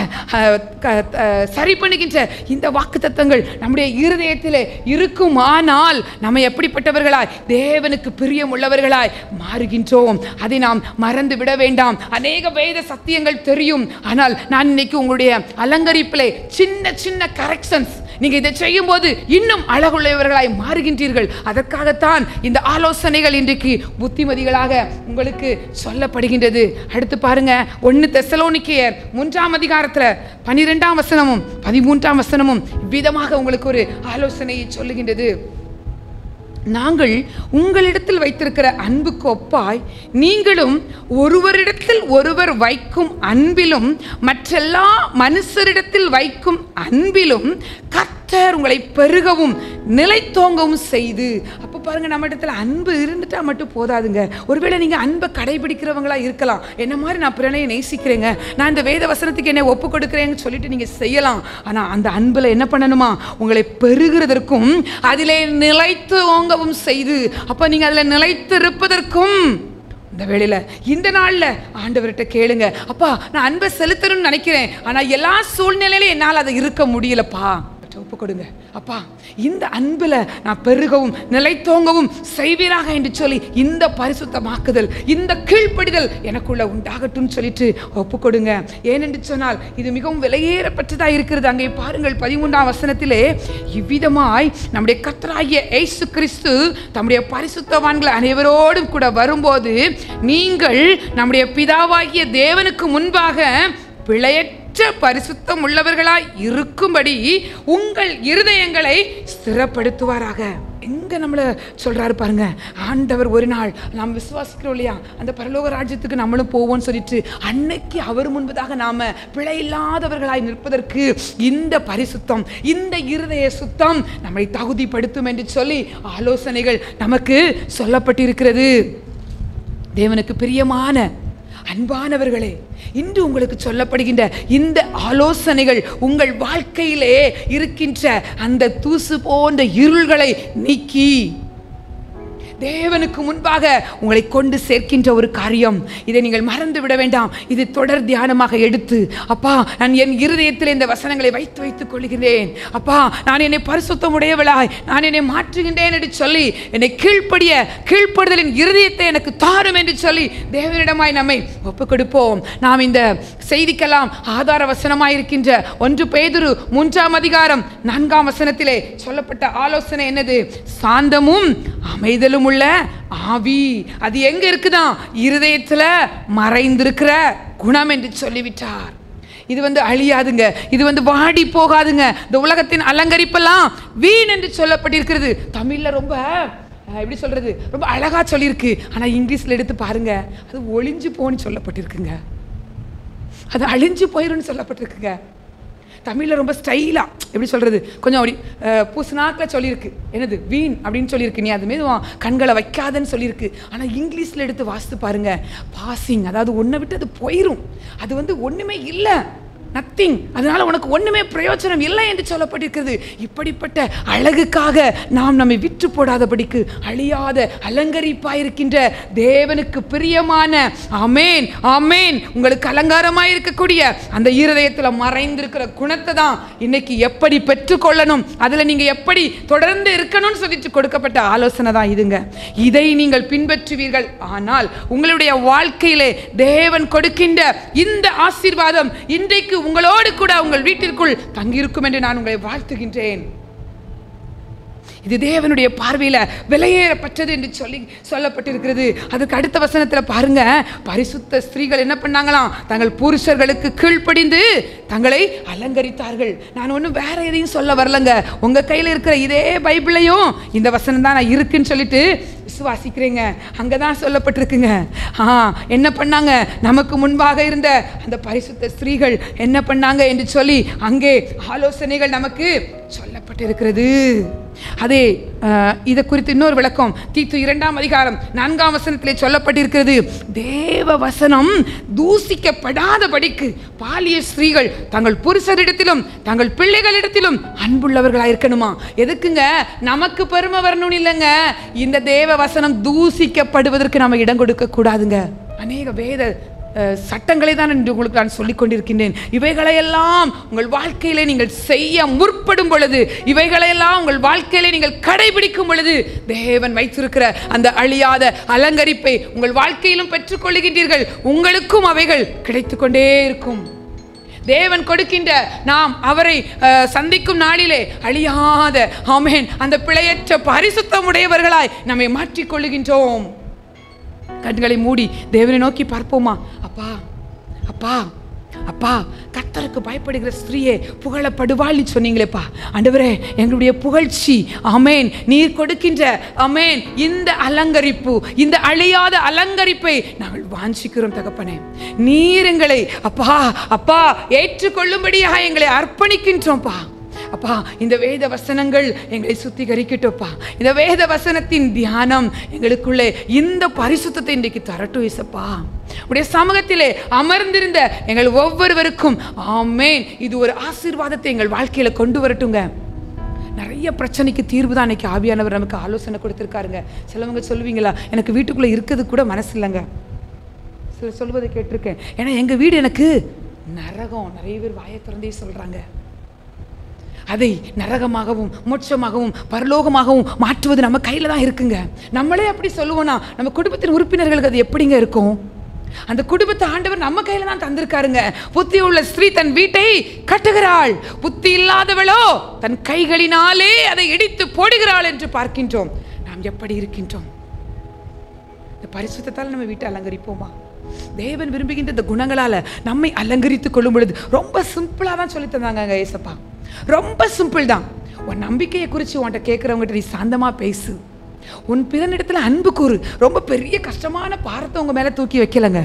சரி பண்ணுகின்ற இந்த வாக்குத்தத்தங்கள் நம்முடைய இருதயத்திலே இருக்குமானால் நம்ம எப்படிப்பட்டவர்களாய், தேவனுக்கு பிரியம் உள்ளவர்களாய் மாறுகின்றோம். அதை நாம் மறந்து விட வேண்டாம். அநேக வேத சத்தியங்கள் தெரியும், ஆனால் நான் இன்னைக்கு உங்களுடைய அலங்கரிப்பிலே சின்ன சின்ன கரெக்ஷன்ஸ், நீங்க இதை செய்யும் போது இன்னும் அழகுள்ளவர்களாய் மாறுகின்றீர்கள். அதற்காகத்தான் இந்த ஆலோசனைகள் இன்றைக்கு புத்திமதிகளாக உங்களுக்கு சொல்லப்படுகின்றது. அடுத்து பாருங்க, 1 தெசலோனிக்கேயர் 3ஆம் அதிகாரத்துல 12ஆம் வசனமும் 13ஆம் வசனமும் விதமாக உங்களுக்கு ஒரு ஆலோசனையை சொல்லுகின்றது. நாங்கள் உங்களிடத்தில் வைத்திருக்கிற அன்புக்கு ஒப்பாய் நீங்களும் ஒருவரிடத்தில் ஒருவர் வைக்கும் அன்பிலும் மற்றெல்லா மனுஷரிடத்தில் வைக்கும் அன்பிலும் கர்த்தர் உங்களை பெருகவும் நிலைத்தோங்கவும் செய்து. அப்போ பாருங்க, நம்ம இடத்துல அன்பு இருந்துட்டா மட்டும் போதாதுங்க. ஒருவேளை நீங்க அன்பை கடைபிடிக்கிறவங்களா இருக்கலாம், என்ன மாதிரி நான் பிறனையை நேசிக்கிறேங்க, நான் இந்த வேத வசனத்துக்கு என்ன ஒப்பு கொடுக்கிறேன்னு சொல்லிட்டு நீங்க செய்யலாம். ஆனா அந்த அன்புல என்ன பண்ணணுமா, உங்களை பெருகிறதற்கும் அதிலே நிலைத்தோங்க செய்து, அப்ப நீங்க அதுல நிலைத்து இருப்பதற்கும் இந்த வேளையில இந்த நாள்ல ஆண்டவர்கிட்ட கேளுங்க. அப்பா, நான் அன்பை செலுத்தணும்னு நினைக்கிறேன், ஆனா எல்லா சூழ்நிலையிலும் என்னால் அதை இருக்க முடியலப்பா, ஒப்பு கொடுங்க. அப்பா, இந்த அன்புல நான் பெருகவும் நிலைத்தோங்கவும் செய்வீராக என்று சொல்லி இந்த பரிசுத்தமாக்குதல், இந்த கீழ்ப்படிதல் எனக்குள்ள உண்டாகட்டும் சொல்லிட்டு ஒப்பு கொடுங்க. ஏனென்று சொன்னால் இது மிகவும் விலையேறப்பட்டதா இருக்கிறது. அங்கே பாருங்கள், 13ஆம் வசனத்திலே இவ்விதமாய் நம்முடைய கர்த்தராகிய இயேசு கிறிஸ்து தம்முடைய பரிசுத்தவான்கள் அனைவரோடும் கூட வரும்போது நீங்கள் நம்முடைய பிதாவாகிய தேவனுக்கு முன்பாக பிழையற்ற பரிசுத்தம் உள்ளவர்களாய் இருக்கும்படி உங்கள் இருதயங்களை ஸ்திரப்படுத்துவாராக. எங்க நம்மள சொல்றாரு பாருங்க, ஆண்டவர் ஒரு நாள் நாம் விசுவாசிக்கிறோம் இல்லையா, அந்த பரலோக ராஜ்யத்துக்கு நம்மளும் போவோம்னு சொல்லிட்டு அன்னைக்கு அவர் முன்பதாக நாம பிழை இல்லாதவர்களாய் நிற்பதற்கு இந்த பரிசுத்தம், இந்த இருதய சுத்தம் நம்மை தகுதிப்படுத்தும் என்று சொல்லி ஆலோசனைகள் நமக்கு சொல்லப்பட்டிருக்கிறது. தேவனுக்கு பிரியமான அன்பானவர்களே, இன்று உங்களுக்கு சொல்லப்படுகின்ற இந்த ஆலோசனைகள் உங்கள் வாழ்க்கையிலே இருக்கின்ற அந்த தூசு போன்ற இருள்களை நீக்கி தேவனுக்கு முன்பாக உங்களை கொண்டு சேர்க்கின்ற ஒரு காரியம். இதை நீங்கள் மறந்து விட வேண்டாம். இது தொடர் தியானமாக எடுத்து, அப்பா நான் என் இருதயத்தில் இந்த வசனங்களை வைத்துக் கொள்கிறேன். அப்பா நான் என்னை பரிசுத்தமுடையவளாய் நான் என்னை மாற்றுகின்றேன் என்று சொல்லி, என்னை கீழ்ப்படுதலின் இருதயத்தை எனக்கு தாரும் என்று சொல்லி தேவனிடமாய் நம்மை ஒப்புக் கொடுப்போம். நாம் இந்த செய்திக்கெல்லாம் ஆதார வசனமாய் இருக்கின்ற 1 பேதுரு 3ஆம் அதிகாரம் 4ஆம் வசனத்திலே சொல்லப்பட்ட ஆலோசனை என்னது? சாந்தமும் அமைதலும் உள்ள ஆவி. அது எங்க இருக்குதான்? இருதயத்துல மறைந்திருக்கிற குணம் என்று சொல்லிவிட்டார். இது அழியாதுங்க, இது வாடி போகாதுங்க. இந்த உலகத்தின் அலங்கரிப்பெல்லாம் வீண் என்று சொல்லப்பட்டிருக்கிறது. தமிழ்ல ரொம்ப எப்படி சொல்றது, ரொம்ப அழகா சொல்லியிருக்கு. ஆனா இங்கிலீஷ்ல எடுத்து பாருங்க, அது ஒளிஞ்சு போன்னு சொல்லப்பட்டிருக்குங்க. அது அழிஞ்சு போயிருன்னு சொல்லப்பட்டிருக்குங்க. தமிழ்ல ரொம்ப ஸ்டைலா எப்படி சொல்றது, கொஞ்சம் அப்படி பூசனாக்கில் சொல்லியிருக்கு. என்னது? வீண் அப்படின்னு சொல்லியிருக்கு. நீ அது மீது கண்களை வைக்காதன்னு சொல்லியிருக்கு. ஆனால் இங்கிலீஷில் எடுத்து வாசித்து பாருங்க, பாசிங், அதாவது ஒன்றை விட்டு அது போயிடும். அது ஒன்றுமே இல்லை, நத்திங், அதனால உனக்கு ஒண்ணுமே பிரயோஜனம் இல்லை என்று சொல்லப்பட்டிருக்கிறது. இப்படிப்பட்ட அழகுக்காக நாம் நம்மை விற்று போடாதபடிக்கு அழியாத அலங்கரிப்பாயிருக்கின்ற தேவனுக்கு பிரியமான ஆமேன் ஆமேன் உங்களுக்கு அலங்காரமாய் இருக்கக்கூடிய அந்த இருதயத்துல மறைந்திருக்கிற குணத்தை தான் இன்னைக்கு எப்படி பெற்றுக்கொள்ளணும், அதுல நீங்க எப்படி தொடர்ந்து இருக்கணும்னு சொல்லிட்டு கொடுக்கப்பட்ட ஆலோசனை தான் இதுங்க. இதை நீங்கள் பின்பற்றுவீர்கள் ஆனால் உங்களுடைய வாழ்க்கையிலே தேவன் கொடுக்கின்ற இந்த ஆசீர்வாதம் இன்றைக்கு உங்களோடு கூட உங்கள் வீட்டிற்குள் தங்கியிருக்கும் என்று நான் உங்களை வாழ்த்துகின்றேன். இது தேவனுடைய பார்வையில விலையேறப்பட்டது என்று சொல்லப்பட்டிருக்கிறது. அதுக்கு அடுத்த வசனத்துல பாருங்க, பரிசுத்த ஸ்திரீகள் என்ன பண்ணாங்களாம்? தங்கள் புருஷர்களுக்கு கீழ்ப்படிந்து தங்களை அலங்கரித்தார்கள். நான் ஒன்றும் வேற எதையும் சொல்ல வரலங்க. உங்க கையில் இருக்கிற இதே பைபிளையும் இந்த வசனம் தான் நான் இருக்குன்னு சொல்லிட்டு விசுவாசிக்கிறேங்க. அங்கதான் சொல்லப்பட்டிருக்குங்க. என்ன பண்ணாங்க? நமக்கு முன்பாக இருந்த அந்த பரிசுத்த ஸ்திரீகள் என்ன பண்ணாங்க என்று சொல்லி அங்கே ஆலோசனைகள் நமக்கு சொல்லப்பட்டிருக்கிறது. அதே இதை குறித்து இன்னொரு விளக்கம் தீத்து 2ஆம் அதிகாரம் 4ஆம் வசனத்திலே சொல்லப்பட்டிருக்கிறது. தேவ வசனம் தூசிக்கப்படாதபடிக்கு பாலிய ஸ்திரீகள் தங்கள் புருஷரிடத்திலும் தங்கள் பிள்ளைகளிடத்திலும் அன்புள்ளவர்களாயிருக்கணுமா? எதுக்குங்க? நமக்கு பெருமை வரணும் இல்லைங்க. இந்த தேவ வசனம் தூசிக்கப்படுவதற்கு நம்ம இடம் கொடுக்க கூடாதுங்க. அநேக வேத சட்டங்களை தான் என்று உங்களுக்கு நான் சொல்லிக் கொண்டிருக்கின்றேன். இவைகளையெல்லாம் உங்கள் வாழ்க்கையிலே நீங்கள் செய்ய முற்படும் பொழுது, இவைகளையெல்லாம் உங்கள் வாழ்க்கையிலே நீங்கள் கடைபிடிக்கும் பொழுது தேவன் வைத்திருக்கிற அந்த அழியாத அலங்கரிப்பை உங்கள் வாழ்க்கையிலும் பெற்றுக்கொள்ளுகின்றீர்கள். உங்களுக்கும் அவைகள் கிடைத்து கொண்டே இருக்கும். தேவன் கொடுக்கின்ற நாம் அவரை சந்திக்கும் நாளிலே அழியாத ஆமென் அந்த பிழையற்ற பரிசுத்தமுடையவர்களாய் நம்மை மாற்றிக்கொள்ளுகின்றோம். கண்களை மூடி தேவனை நோக்கி பார்ப்போமா? அப்பா அப்பா அப்பா, கர்த்தருக்கு பயப்படுகிற ஸ்திரீயே புகழப்படுவாள் சொன்னீங்களேப்பா. ஆண்டவரே, எங்களுடைய புகழ்ச்சி ஆமேன் நீர் கொடுக்கின்ற ஆமேன் இந்த அலங்கரிப்பு, இந்த அழியாத அலங்கரிப்பை நாங்கள் வாஞ்சிக்கிறோம் தகப்பனே. நீர் எங்களை அப்பா அப்பா ஏற்றுக்கொள்ளும்படியாக எங்களை அர்ப்பணிக்கின்றோம்ப்பா. அப்பா, இந்த வேத வசனங்கள் எங்களை சுத்திகரிக்கட்டும்ப்பா. இந்த வேத வசனத்தின் தியானம் எங்களுக்குள்ளே இந்த பரிசுத்தத்தை இன்றைக்கு தரட்டும் இயேசப்பா. உடைய சமூகத்திலே அமர்ந்திருந்த எங்கள் ஒவ்வொருவருக்கும் ஆமேன் இது ஒரு ஆசீர்வாதத்தை எங்கள் வாழ்க்கையில கொண்டு வரட்டுங்க. நிறைய பிரச்சனைக்கு தீர்வு தான் இன்னைக்கு ஆவியானவர் நமக்கு ஆலோசனை கொடுத்திருக்காருங்க. சிலவங்க சொல்லுவீங்களா, எனக்கு வீட்டுக்குள்ள இருக்கிறது கூட மனசு இல்லைங்க. சில சொல்வதை கேட்டிருக்கேன். ஏன்னா எங்க வீடு எனக்கு நரகம். நிறைய பேர் வாயை திறந்தே சொல்றாங்க. அதை நரகமாகவும் மோட்சமாகவும் பரலோகமாகவும் மாற்றுவது நம்ம கையில தான் இருக்குங்க. நம்மளே அப்படி சொல்லுவோம்னா நம்ம குடும்பத்தின் உறுப்பினர்களுக்கு அது எப்படிங்க இருக்கும்? அந்த குடும்பத்தை ஆண்டவர் நம்ம கையில தான் தந்திருக்காருங்க. புத்தி உள்ள ஸ்திரீ தன் வீட்டை கட்டுகிறாள், புத்தி இல்லாதவளோ தன் கைகளினாலே அதை இடித்து போடுகிறாள் என்று பார்க்கின்றோம். நாம் எப்படி இருக்கின்றோம்? இந்த பரிசுத்தத்தால் நம்ம வீட்டை அலங்கரிப்போமா? தேவன் விரும்புகின்ற இந்த குணங்களால நம்மை அலங்கரித்துக் கொள்ளும் பொழுது ரொம்ப சிம்பிளா தான் சொல்லி தந்தாங்க ஏசப்பா. ரொம்ப சிம்பிள் தான். உன் நம்பிக்கையை குறித்து உன்கிட்ட கேட்குறவங்ககிட்ட நீ சாந்தமா பேசு. உன் பிறனிடத்துல அன்பு கூறு. ரொம்ப பெரிய கஷ்டமான பாரத்தை உங்க மேல தூக்கி வைக்கலங்க.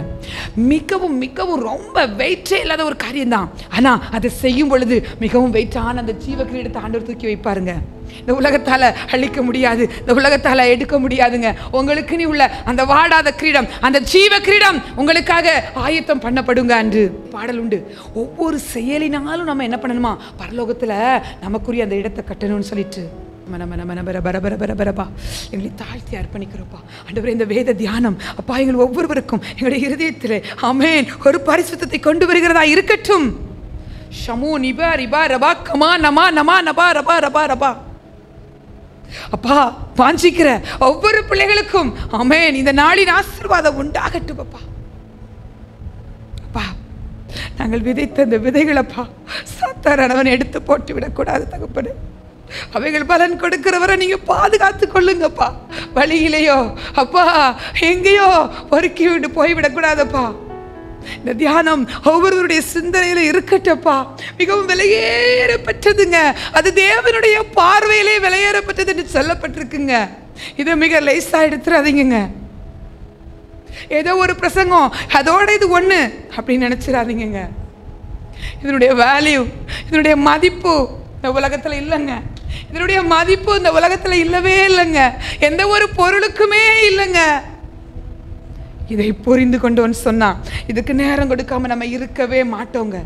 மிகவும் மிகவும் ரொம்ப வெயிட்டே இல்லாத ஒரு காரியம் தான். ஆனா அதை செய்யும் பொழுது மிகவும் வெயிட்டான அந்த ஜீவ கிரீடத்தை ஆண்டவர் தூக்கி வைப்பாருங்க. இந்த உலகத்தால அழிக்க முடியாது, இந்த உலகத்தால எடுக்க முடியாதுங்க. உங்களுக்கு நீ உள்ள அந்த வாடாத கிரீடம், அந்த ஜீவ கிரீடம் உங்களுக்காக ஆயத்தம் பண்ணப்படுங்க என்று பாடல் உண்டு. ஒவ்வொரு செயலினாலும் நம்ம என்ன பண்ணணுமா? பரலோகத்துல நமக்குரிய அந்த இடத்தை கட்டணும்னு சொல்லிட்டு எங்களை தாழ்த்தி அர்ப்பணிக்கிறோப்பா ஆண்டவரே. இந்த வேத தியானம் அப்பா எங்கள் ஒவ்வொருவருக்கும் எங்களுடைய இருதயத்தில் ஆமென் ஒரு பரிசுத்தத்தை கொண்டு வருகிறதா இருக்கட்டும். ஷமு நிபா ரிபா ரபா கமா நமா நமா நபா ரபா ரபா ரபா. அப்பா வாஞ்சிக்கிற ஒவ்வொரு பிள்ளைகளுக்கும் ஆமென் இந்த நாளின் ஆசீர்வாதம் உண்டாகட்டும். அப்பா அப்பா நாங்கள் விதைத்த இந்த விதைகளப்பா சாத்தாரணவன் எடுத்து போட்டு விடக்கூடாது தகப்பனே. அவைகள் பலன் கொடுக்கிறவரை நீங்க பாதுகாத்து கொள்ளுங்கப்பா. வழியிலையோ அப்பா எங்கேயோ பொறுக்கி விட்டு போய்விடக்கூடாதப்பா. இந்த தியானம் ஒவ்வொருவருடைய சிந்தனையில இருக்கட்டப்பா. மிகவும் விலையேறப்பட்டதுங்க. அது தேவனுடைய பார்வையிலே விலையேறப்பட்டது என்று சொல்லப்பட்டிருக்குங்க. இதை மிக லேசா எடுத்துறாதீங்க. ஏதோ ஒரு பிரசங்கம் அதோட இது ஒண்ணு அப்படின்னு நினைச்சிடாதீங்க. இதனுடைய வேல்யூ, இதனுடைய மதிப்பு இந்த உலகத்துல இல்லைங்க. இதனுடைய மதிப்பு இந்த உலகத்துல இல்லவே இல்லைங்க. எந்த ஒரு பொருளுக்குமே இல்லைங்க. இதை புரிந்து கொண்டோன்னு சொன்னா இதுக்கு நேரம் கொடுக்காம நம்ம இருக்கவே மாட்டோங்க.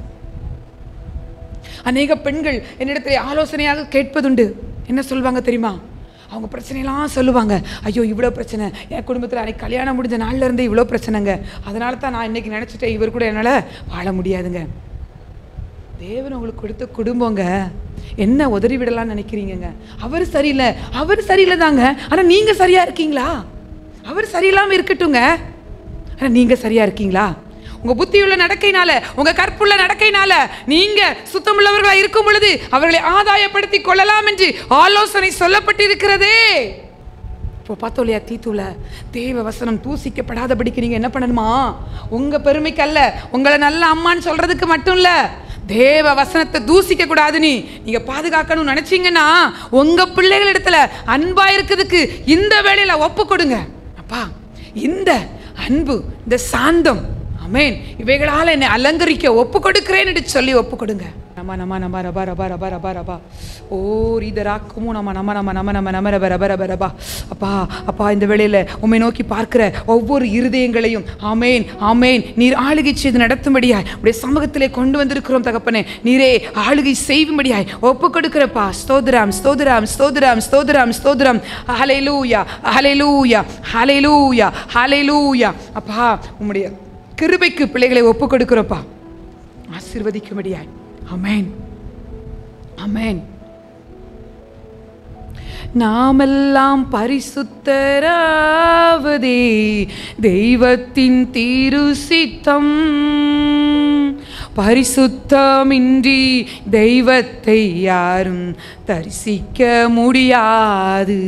அநேக பெண்கள் என்னிடத்துல ஆலோசனையாக கேட்பதுண்டு. என்ன சொல்வாங்க தெரியுமா? அவங்க பிரச்சனையெல்லாம் சொல்லுவாங்க. ஐயோ இவ்வளோ பிரச்சனை, என் குடும்பத்தில் அன்றைக்கி கல்யாணம் முடிஞ்ச நாளில் இருந்தே இவ்வளோ பிரச்சனைங்க, அதனால தான் நான் இன்றைக்கி நினச்சிட்டேன் இவர் கூட என்னால் வாழ முடியாதுங்க. தேவன் உங்களுக்கு கொடுத்த குடும்பங்க, என்ன உதறி விடலான்னு நினைக்கிறீங்க? அவர் சரியில்லை, அவர் சரியில்லை தாங்க. ஆனால் நீங்கள் சரியாக இருக்கீங்களா? அவர் சரியில்லாமல் இருக்கட்டுங்க, ஆனால் நீங்கள் சரியாக இருக்கீங்களா? உங்க புத்தியுள்ள நடக்கையினால, உங்க கற்புள்ள நடக்கையினால நீங்க சுத்தமுள்ளவர்களா இருக்கும் பொழுது அவர்களை ஆதாயப்படுத்தி கொள்ளலாம் என்று ஆலோசனை சொல்லப்பட்டிருக்கிறதே. இப்போ பார்த்தோம் இல்லையா, தீத்துல தேவ வசனம் தூசிக்கப்படாதபடிக்கு நீங்க என்ன பண்ணணுமா? உங்க பெருமைக்கு அல்ல, உங்களை நல்ல அம்மான்னு சொல்றதுக்கு மட்டும் இல்ல, தேவ வசனத்தை தூசிக்க கூடாது நீங்க பாதுகாக்கணும்னு நினைச்சீங்கன்னா உங்க பிள்ளைகள் இடத்துல அன்பா இருக்கிறதுக்கு இந்த வேளையில ஒப்பு கொடுங்க. அப்பா இந்த அன்பு, இந்த சாந்தம், ஆமென், இவைகளால் என்னை அலங்கரிக்க ஒப்பு கொடுக்கிறேன் என்று சொல்லி ஒப்பு கொடுங்க. நம்ம நம்ம நம்ம ரபா ரபா ரபா ரபா ரபா ஓ ரீதராக்குமோ நம்ம நம்ம நம்ம நம்ம நம்ம நம்ம ரப ரப ரப ரபா. அப்பா அப்பா இந்த வேளையில் உம்மை நோக்கி பார்க்கிற ஒவ்வொரு இருதயங்களையும் ஆமேன் ஆமேன் நீர் ஆளுகை செய்து நடத்தும்படியாய் உடைய சமூகத்திலே கொண்டு வந்திருக்கிறோம் தகப்பனே. நீரே ஆளுகை செய்யும்படியாய் ஒப்பு கொடுக்கிறப்பா. ஸ்தோத்திரம் ஸ்தோத்திரம் ஸ்தோத்திரம் ஸ்தோத்திரம் ஸ்தோத்திரம். ஹல்லேலூயா ஹல்லேலூயா ஹல்லேலூயா ஹல்லேலூயா. அப்பா உம்முடைய கிருபைக்கு பிள்ளைகளை ஒப்பு கொடுக்கிறப்பா, ஆசீர்வதிக்கும்படியாய். ஆமென் ஆமென். நாமெல்லாம் பரிசுத்தராவதே தெய்வத்தின் திருசித்தம், பரிசுத்தமின்றி தெய்வத்தை யாரும் தரிசிக்க முடியாது.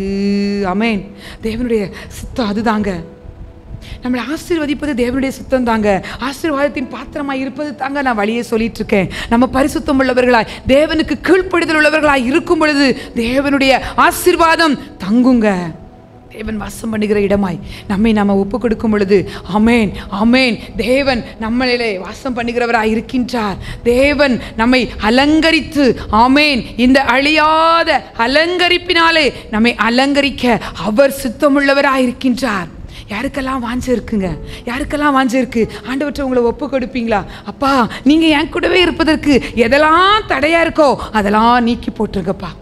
ஆமென். தேவனுடைய சித்தம் அதுதாங்க. நம்மளை ஆசீர்வதிப்பது தேவனுடைய சித்தம் தாங்க. ஆசீர்வாதத்தின் பாத்திரமாய் இருப்பது தாங்க நான் வழியே சொல்லிட்டு இருக்கேன். நம்ம பரிசுத்தம் உள்ளவர்களாய், தேவனுக்கு கீழ்ப்படுதல் உள்ளவர்களாய் இருக்கும் பொழுது தேவனுடைய ஆசீர்வாதம் தங்குங்க. தேவன் வாசம் பண்ணுகிற இடமாய் நம்மை நாம ஒப்பு கொடுக்கும் பொழுது ஆமேன் ஆமேன், தேவன் நம்மளிலே வாசம் பண்ணுகிறவராய் இருக்கின்றார். தேவன் நம்மை அலங்கரித்து ஆமேன் இந்த அழியாத அலங்கரிப்பினாலே நம்மை அலங்கரிக்க அவர் சித்தமுள்ளவராய் இருக்கின்றார். யாருக்கெல்லாம் வாஞ்சை இருக்குங்க? யாருக்கெல்லாம் வாஞ்சை இருக்கு? ஆண்டவற்றை உங்களை ஒப்பு கொடுப்பீங்களா? அப்பா நீங்க என் கூடவே இருப்பதற்கு எதெல்லாம் தடையா இருக்கோ அதெல்லாம் நீக்கி போட்டுருங்கப்பா.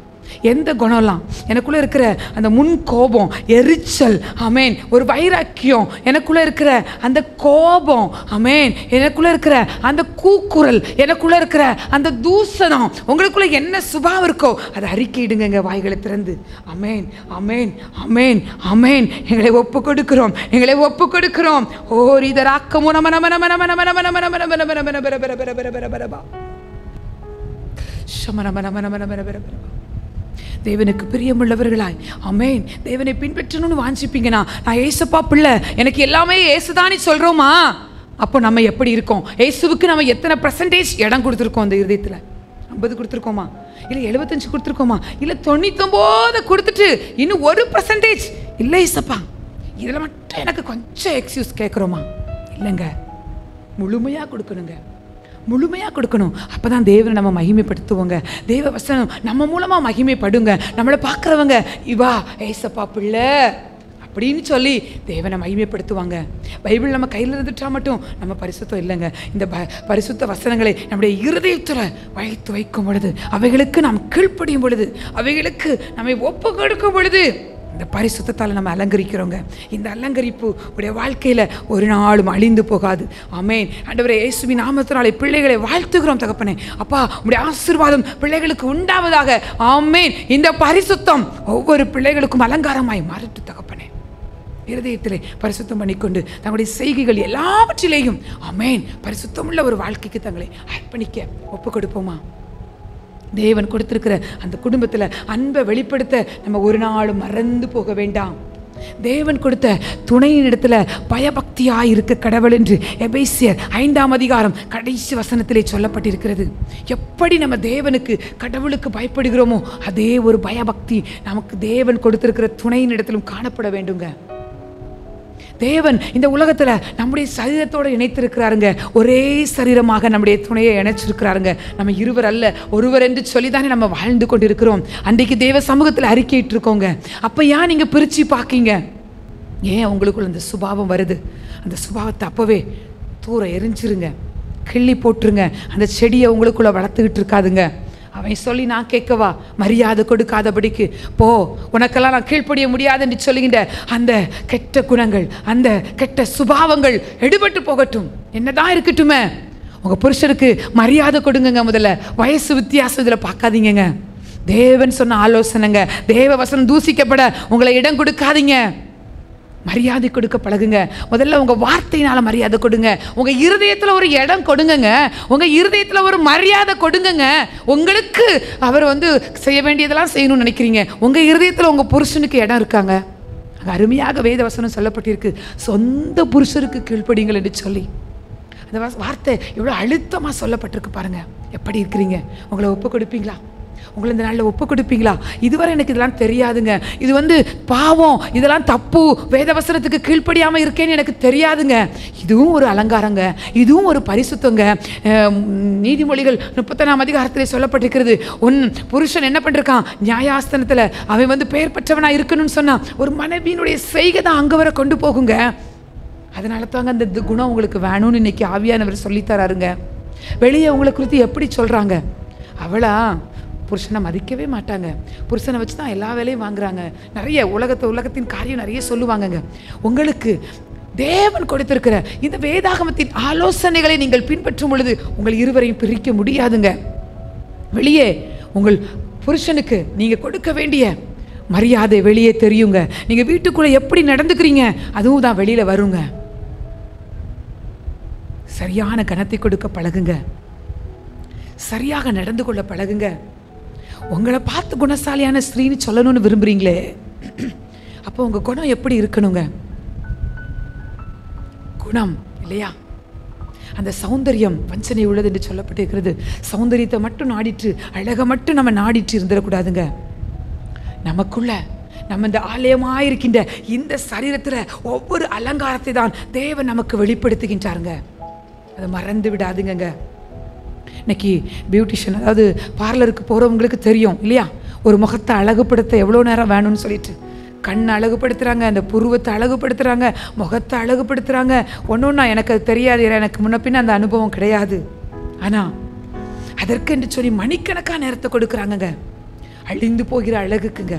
எந்த குணம்லாம் எனக்குள்ள இருக்கிற அந்த முன் கோபம், எரிச்சல், ஆமேன், ஒரு வைராக்கியம், எனக்குள்ள இருக்கிற அந்த கோபம், ஆமேன், எனக்குள்ள இருக்கிற அந்த கூக்குரல், எனக்குள்ள இருக்கிற அந்த தூசணம், உங்களுக்குள்ள என்ன சுபாவம் இருக்கோ அதை அறிக்கையிடுங்க வாய்களை திறந்து. ஆமேன் ஆமேன் ஆமேன் ஆமேன். எங்களை ஒப்பு கொடுக்கிறோம், எங்களை ஒப்பு கொடுக்கிறோம். ஓர் இதராக்கமோ நம நம நம நம நம நம நம நம நம நம நம நம பர பர பர பர பர பரபா ஷம நம நம நம நம பர பர. தேவனுக்கு பிரியமுள்ளவர்களாய் ஆமேன் தேவனை பின்பற்றணும்னு வாஞ்சிப்பீங்கன்னா, நான் ஏசப்பா பிள்ளை, எனக்கு எல்லாமே ஏசுதானே சொல்றோமா? அப்போ நம்ம எப்படி இருக்கோம்? ஏசுவுக்கு நம்ம எத்தனை % இடம் கொடுத்துருக்கோம்? அந்த இருதயத்தில் 50 கொடுத்துருக்கோமா? இல்லை 75 கொடுத்துருக்கோமா? இல்லை 99 கொடுத்துட்டு இன்னும் 1% இல்லை ஏசப்பா இதில் மட்டும் எனக்கு கொஞ்சம் எக்ஸ்கியூஸ் கேட்குறோமா? இல்லைங்க, முழுமையாக கொடுக்கணுங்க, முழுமையாக கொடுக்கணும். அப்போ தான் தேவனை நம்ம மகிமைப்படுத்துவோங்க. தேவ வசனம் நம்ம மூலமாக மகிமைப்படுங்க. நம்மளை பார்க்குறவங்க இவா ஏசப்பா பிள்ளை அப்படின்னு சொல்லி தேவனை மகிமைப்படுத்துவாங்க. பைபிள் நம்ம கையில் இருந்துட்டா மட்டும் நம்ம பரிசுத்தம் இல்லைங்க. இந்த பரிசுத்த வசனங்களை நம்முடைய இருதயத்தில் வைக்கும் பொழுது, அவைகளுக்கு நாம் கீழ்ப்படியும் பொழுது, அவைகளுக்கு நம்மை ஒப்பு கொடுக்கும் பொழுது இந்த பரிசுத்தத்தால் நம்ம அலங்கரிக்கிறோங்க. இந்த அலங்கரிப்பு உடைய வாழ்க்கையில் ஒரு நாளும் அழிந்து போகாது. ஆமென். ஆண்டவரே, இயேசுவின் நாமத்தினாலே பிள்ளைகளை வாழ்த்துகிறோம் தகப்பனே. அப்பா, உடைய ஆசீர்வாதம் பிள்ளைகளுக்கு உண்டாவதாக. ஆமென். இந்த பரிசுத்தம் ஒவ்வொரு பிள்ளைகளுக்கும் அலங்காரமாய் மாறட்டும் தகப்பனே. இருதயத்திலே பரிசுத்தம் பண்ணிக்கொண்டு தங்களுடைய செய்கைகள் எல்லாவற்றிலேயும் ஆமென் பரிசுத்தமுள்ள ஒரு வாழ்க்கைக்கு தங்களை அர்ப்பணிக்க ஒப்பு கொடுப்போமா? தேவன் கொடுத்திருக்கிற அந்த குடும்பத்தில் அன்பை வெளிப்படுத்த நம்ம ஒரு நாளும் மறந்து போக வேண்டாம். தேவன் கொடுத்த துணையின் இடத்துல பயபக்தியாய் இருக்க கடவுள் என்று எபேசியர் 5ஆம் அதிகாரம் கடைசி வசனத்திலே சொல்லப்பட்டிருக்கிறது. எப்படி நம்ம தேவனுக்கு கடவுளுக்கு பயப்படுகிறோமோ அதே ஒரு பயபக்தி நமக்கு தேவன் கொடுத்திருக்கிற துணையின் இடத்திலும் காணப்பட வேண்டுங்க. தேவன் இந்த உலகத்தில் நம்முடைய சரீரத்தோடு இணைத்திருக்கிறாருங்க. ஒரே சரீரமாக நம்முடைய துணையை இணைச்சிருக்கிறாருங்க. நம்ம இருவர் அல்ல ஒருவர் என்று சொல்லி தானே நம்ம வாழ்ந்து கொண்டு இருக்கிறோம். அன்றைக்கு தேவ சமூகத்தில் அறிக்கையிட்டு இருக்கோங்க. அப்போ ஏன் நீங்கள் பிரித்து பார்க்கீங்க? ஏன் உங்களுக்குள்ள அந்த சுபாவம் வருது? அந்த சுபாவத்தை அப்போவே தூர எரிஞ்சிருங்க, கிள்ளி போட்டுருங்க. அந்த செடியை உங்களுக்குள்ள வளர்த்துக்கிட்டு இருக்காதுங்க. அவன் சொல்லி நான் கேட்கவா? மரியாதை கொடுக்காதபடிக்கு போ, உனக்கெல்லாம் நான் கீழ்ப்படிய முடியாது என்று சொல்லுகின்ற அந்த கெட்ட குணங்கள், அந்த கெட்ட சுபாவங்கள் எடுபட்டு போகட்டும். என்னதான் இருக்கட்டுமே, உங்கள் புருஷருக்கு மரியாதை கொடுங்க. முதல்ல வயசு வித்தியாசம் இதில் பார்க்காதீங்க. தேவன் சொன்ன ஆலோசனைங்க. தேவ வசனம் தூசிக்கப்பட உங்களை இடம் கொடுக்காதீங்க. மரியாதை கொடுக்க பழகுங்க. முதல்ல உங்கள் வார்த்தையினால் மரியாதை கொடுங்க. உங்கள் இருதயத்தில் ஒரு இடம் கொடுங்க. உங்கள் இருதயத்தில் ஒரு மரியாதை கொடுங்க. உங்களுக்கு அவர் செய்ய வேண்டியதெல்லாம் செய்யணும்னு நினைக்கிறீங்க. உங்கள் இருதயத்தில் உங்கள் புருஷனுக்கு இடம் இருக்காங்க. அங்கே அருமையாக வேத வசனம் சொல்லப்பட்டிருக்கு, சொந்த புருஷருக்கு கீழ்ப்படிங்கள் என்று சொல்லி. அந்த வார்த்தை எவ்வளோ அழுத்தமாக சொல்லப்பட்டிருக்கு பாருங்க. எப்படி இருக்கிறீங்க? உங்களை ஒப்பு கொடுப்பீங்களா? உங்களை இந்த நாளில் ஒப்பு கொடுப்பீங்களா? இதுவரை எனக்கு இதெல்லாம் தெரியாதுங்க, இது பாவம், இதெல்லாம் தப்பு, வேதவசனத்துக்கு கீழ்ப்படியாமல் இருக்கேன்னு எனக்கு தெரியாதுங்க. இதுவும் ஒரு அலங்காரங்க, இதுவும் ஒரு பரிசுத்தங்க. நீதிமொழிகள் 31ஆம் அதிகாரத்தில் சொல்லப்பட்டிருக்கிறது, உன் புருஷன் என்ன பண்ணிருக்கான், நியாயாஸ்தானத்தில் அவன் பெயர் பெற்றவனாக இருக்கணும்னு சொன்னான். ஒரு மனைவியினுடைய செய்கை தான் அங்கே வர கொண்டு போகுங்க. அதனால தாங்க அந்த குணம் உங்களுக்கு வேணும்னு இன்னைக்கு ஆவியானவர் சொல்லித்தராருங்க. வெளியே உங்களை குறித்து எப்படி சொல்கிறாங்க? அவளா புருஷனை மதிக்கவே மாட்டாங்க, புருஷனை வச்சு தான் எல்லா வேலையும் வாங்குறாங்க, நிறைய உலகத்தின் காரியம் நிறைய சொல்லுவாங்கங்க. உங்களுக்கு தேவன் கொடுத்திருக்கிற இந்த வேதாகமத்தின் ஆலோசனைகளை நீங்கள் பின்பற்றும் பொழுது உங்கள் இருவரையும் பிரிக்க முடியாதுங்க. வெளியே உங்கள் புருஷனுக்கு நீங்கள் கொடுக்க வேண்டிய மரியாதை வெளியே தெரியுங்க. நீங்கள் வீட்டுக்குள்ளே எப்படி நடந்துக்கிறீங்க அதுவும் தான் வெளியில் வருங்க. சரியான கனத்தை கொடுக்க பழகுங்க, சரியாக நடந்து கொள்ள பழகுங்க. உங்களை பார்த்து குணசாலியான ஸ்ரீன்னு சொல்லணும்னு விரும்புறீங்களே, அப்போ உங்க குணம் எப்படி இருக்கணுங்க? குணம் இல்லையா? அந்த சௌந்தரியம் வஞ்சனை உள்ளது என்று சொல்லப்பட்டிருக்கிறது. சௌந்தரியத்தை மட்டும் நாடிட்டு, அழகை மட்டும் நம்ம நாடிட்டு இருந்துடக்கூடாதுங்க. நமக்குள்ள நம்ம இந்த ஆலயமாயிருக்கின்ற இந்த சரீரத்தில் ஒவ்வொரு அலங்காரத்தை தான் தேவன் நமக்கு வெளிப்படுத்துகின்றாருங்க. அதை மறந்து விடாதுங்க. இன்னைக்கு பியூட்டிஷியன், அதாவது பார்லருக்கு போகிறவங்களுக்கு தெரியும் இல்லையா, ஒரு முகத்தை அழகுபடுத்த எவ்வளோ நேரம் வேணும்னு சொல்லிட்டு கண் அழகுபடுத்துகிறாங்க, அந்த புருவத்தை அழகுபடுத்துகிறாங்க, முகத்தை அழகுபடுத்துகிறாங்க. ஒன்றுன்னா எனக்கு அது தெரியாது, எனக்கு முன்ன பின்ன அந்த அனுபவம் கிடையாது. ஆனால் அதற்கென்று சொல்லி மணிக்கணக்காக நேரத்தை கொடுக்குறாங்கங்க. அழிந்து போகிற அழகுக்குங்க.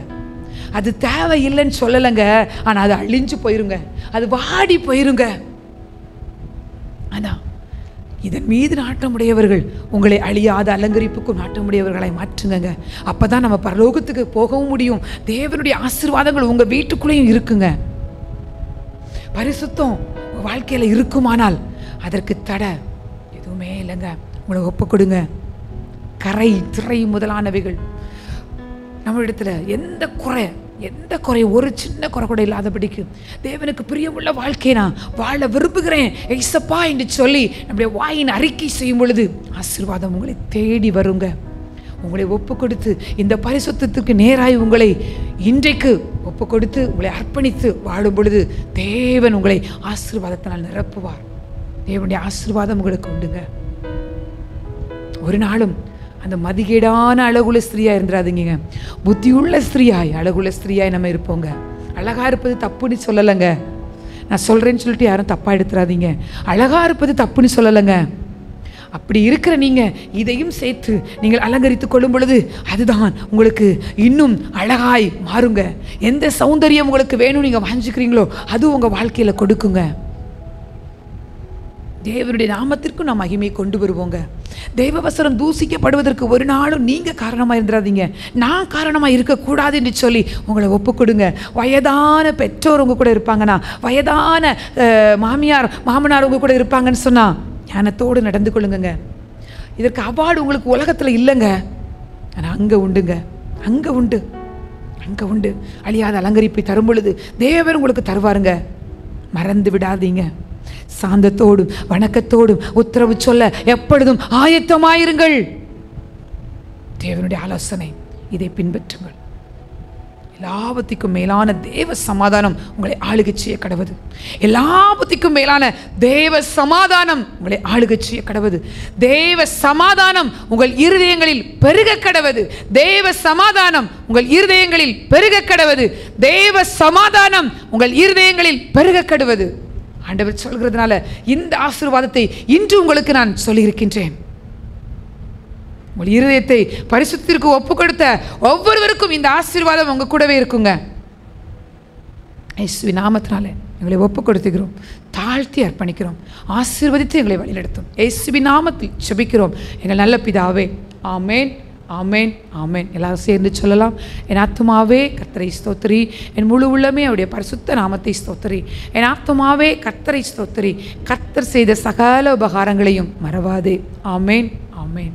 அது தேவையில்லைன்னு சொல்லலைங்க, ஆனால் அது அழிஞ்சு போயிருங்க, அது வாடி போயிருங்க. ஆனால் இதன் மீது நாட்டமுடையவர்கள் உங்களை அழியாத அலங்கரிப்புக்கும் நாட்டமுடையவர்களை மாற்றுங்க. அப்போ தான் நம்ம பரலோகத்துக்கு போகவும் முடியும். தேவனுடைய ஆசீர்வாதங்கள் உங்கள் வீட்டுக்குள்ளேயும் இருக்குங்க. பரிசுத்தம் வாழ்க்கையில் இருக்குமானால் அதற்கு தடை எதுவுமே இல்லைங்க. உங்களை ஒப்பு கொடுங்க. கரை திரை முதலானவைகள் நம்மளிடத்துல எந்த குறை ஒரு சின்ன குறை கூட இல்லாதபடிக்கு தேவனுக்கு பிரியமுள்ள வாழ்க்கையை நான் வாழ விரும்புகிறேன் ஏசப்பா என்று சொல்லி நம்முடைய வாயின் அறிக்கை செய்யும் பொழுது ஆசீர்வாதம் உங்களை தேடி வருங்க. உங்களை ஒப்பு கொடுத்து இந்த பரிசுத்தத்துக்கு நேராய் உங்களை இன்றைக்கு ஒப்பு கொடுத்து உங்களை அர்ப்பணித்து வாழும் பொழுது தேவன் உங்களை ஆசீர்வாதத்தினால் நிரப்புவார். தேவனுடைய ஆசீர்வாதம் உங்களுக்கு உண்டுங்க. ஒரு நாளும் அந்த மதிகேடான அழகுள்ள ஸ்திரீயா இருந்துடாதீங்க. புத்தியுள்ள ஸ்திரீயாய், அழகுள்ள ஸ்திரீயாய் நம்ம இருப்போங்க. அழகாக இருப்பது தப்புன்னு சொல்லலைங்க. நான் சொல்கிறேன்னு சொல்லிட்டு யாரும் தப்பாக எடுத்துறாதீங்க. அழகாக இருப்பது தப்புன்னு சொல்லலைங்க. அப்படி இருக்கிற நீங்கள் இதையும் சேர்த்து நீங்கள் அலங்கரித்து கொள்ளும் பொழுது அதுதான் உங்களுக்கு இன்னும் அழகாய் மாறுங்க. எந்த சௌந்தரியம் உங்களுக்கு வேணும் நீங்கள் வாஞ்சிக்கிறீங்களோ அது உங்கள் வாழ்க்கையில் கொடுக்குங்க. தேவனுடைய நாமத்திற்கும் நாம் மகிமை கொண்டு வருவோங்க. தெய்வ வசனம் தூசிக்கப்படுவதற்கு ஒரு நாளும் நீங்கள் காரணமாக இருந்துடாதீங்க. நான் காரணமாக இருக்கக்கூடாது என்று சொல்லி உங்களை ஒப்புக்கொடுங்க. வயதான பெற்றோர் உங்கள் கூட இருப்பாங்கன்னா, வயதான மாமியார் மாமனார் உங்கள் கூட இருப்பாங்கன்னு சொன்னால் ஞானத்தோடு நடந்து கொள்ளுங்க. இதற்கு அவார்டு உங்களுக்கு உலகத்தில் இல்லைங்க, ஆனால் அங்கே உண்டுங்க. அங்கே உண்டு, அங்கே உண்டு. அழியாத அலங்கரிப்பை தரும் பொழுது தேவன் உங்களுக்கு தருவாருங்க. மறந்து விடாதீங்க. சாந்தத்தோடும் வணக்கத்தோடும் உத்தரவு சொல்ல எப்பொழுதும் ஆயத்தமாயிருங்கள். தேவனுடைய ஆலோசனை இதை பின்பற்றுங்கள். எல்லாவற்றுக்கும் மேலான தேவ சமாதானம் உங்களை ஆளுகை செய்ய கடவுது. எல்லாவற்றுக்கும் மேலான தேவ சமாதானம் உங்களை ஆளுகை செய்ய கடவுது. தேவ சமாதானம் உங்கள் இருதயங்களில் பெருக கடவுது. தேவ சமாதானம் உங்கள் இருதயங்களில் பெருக கடவுது. தேவ சமாதானம் உங்கள் இருதயங்களில் பெருக கடவுது. ஆண்டவர் சொல்கிறதுனால இந்த ஆசீர்வாதத்தை இன்று உங்களுக்கு நான் சொல்லியிருக்கின்றேன். உங்கள் இருதயத்தை பரிசுத்திற்கு ஒப்பு கொடுத்த ஒவ்வொருவருக்கும் இந்த ஆசீர்வாதம் உங்க கூடவே இருக்குங்க. இயேசுவின் நாமத்தினாலே எங்களை ஒப்பு கொடுத்துக்கிறோம், தாழ்த்தி அர்ப்பணிக்கிறோம். ஆசீர்வதித்து எங்களை வழிநடத்தும். இயேசுவின் நாமத்தில் ஜெபிக்கிறோம் எங்கள் நல்ல பிதாவே. ஆமேன், ஆமேன், ஆமேன். எல்லாரும் சேர்ந்து சொல்லலாம். என் ஆத்துமாவே கர்த்தரை ஸ்தோத்திரி, என் முழு உள்ளமே அவருடைய பரிசுத்த நாமத்தை ஸ்தோத்திரி. என் ஆத்துமாவே கர்த்தரை ஸ்தோத்திரி, கர்த்தர் செய்த சகல உபகாரங்களையும் மறவாதே. ஆமேன், ஆமேன்.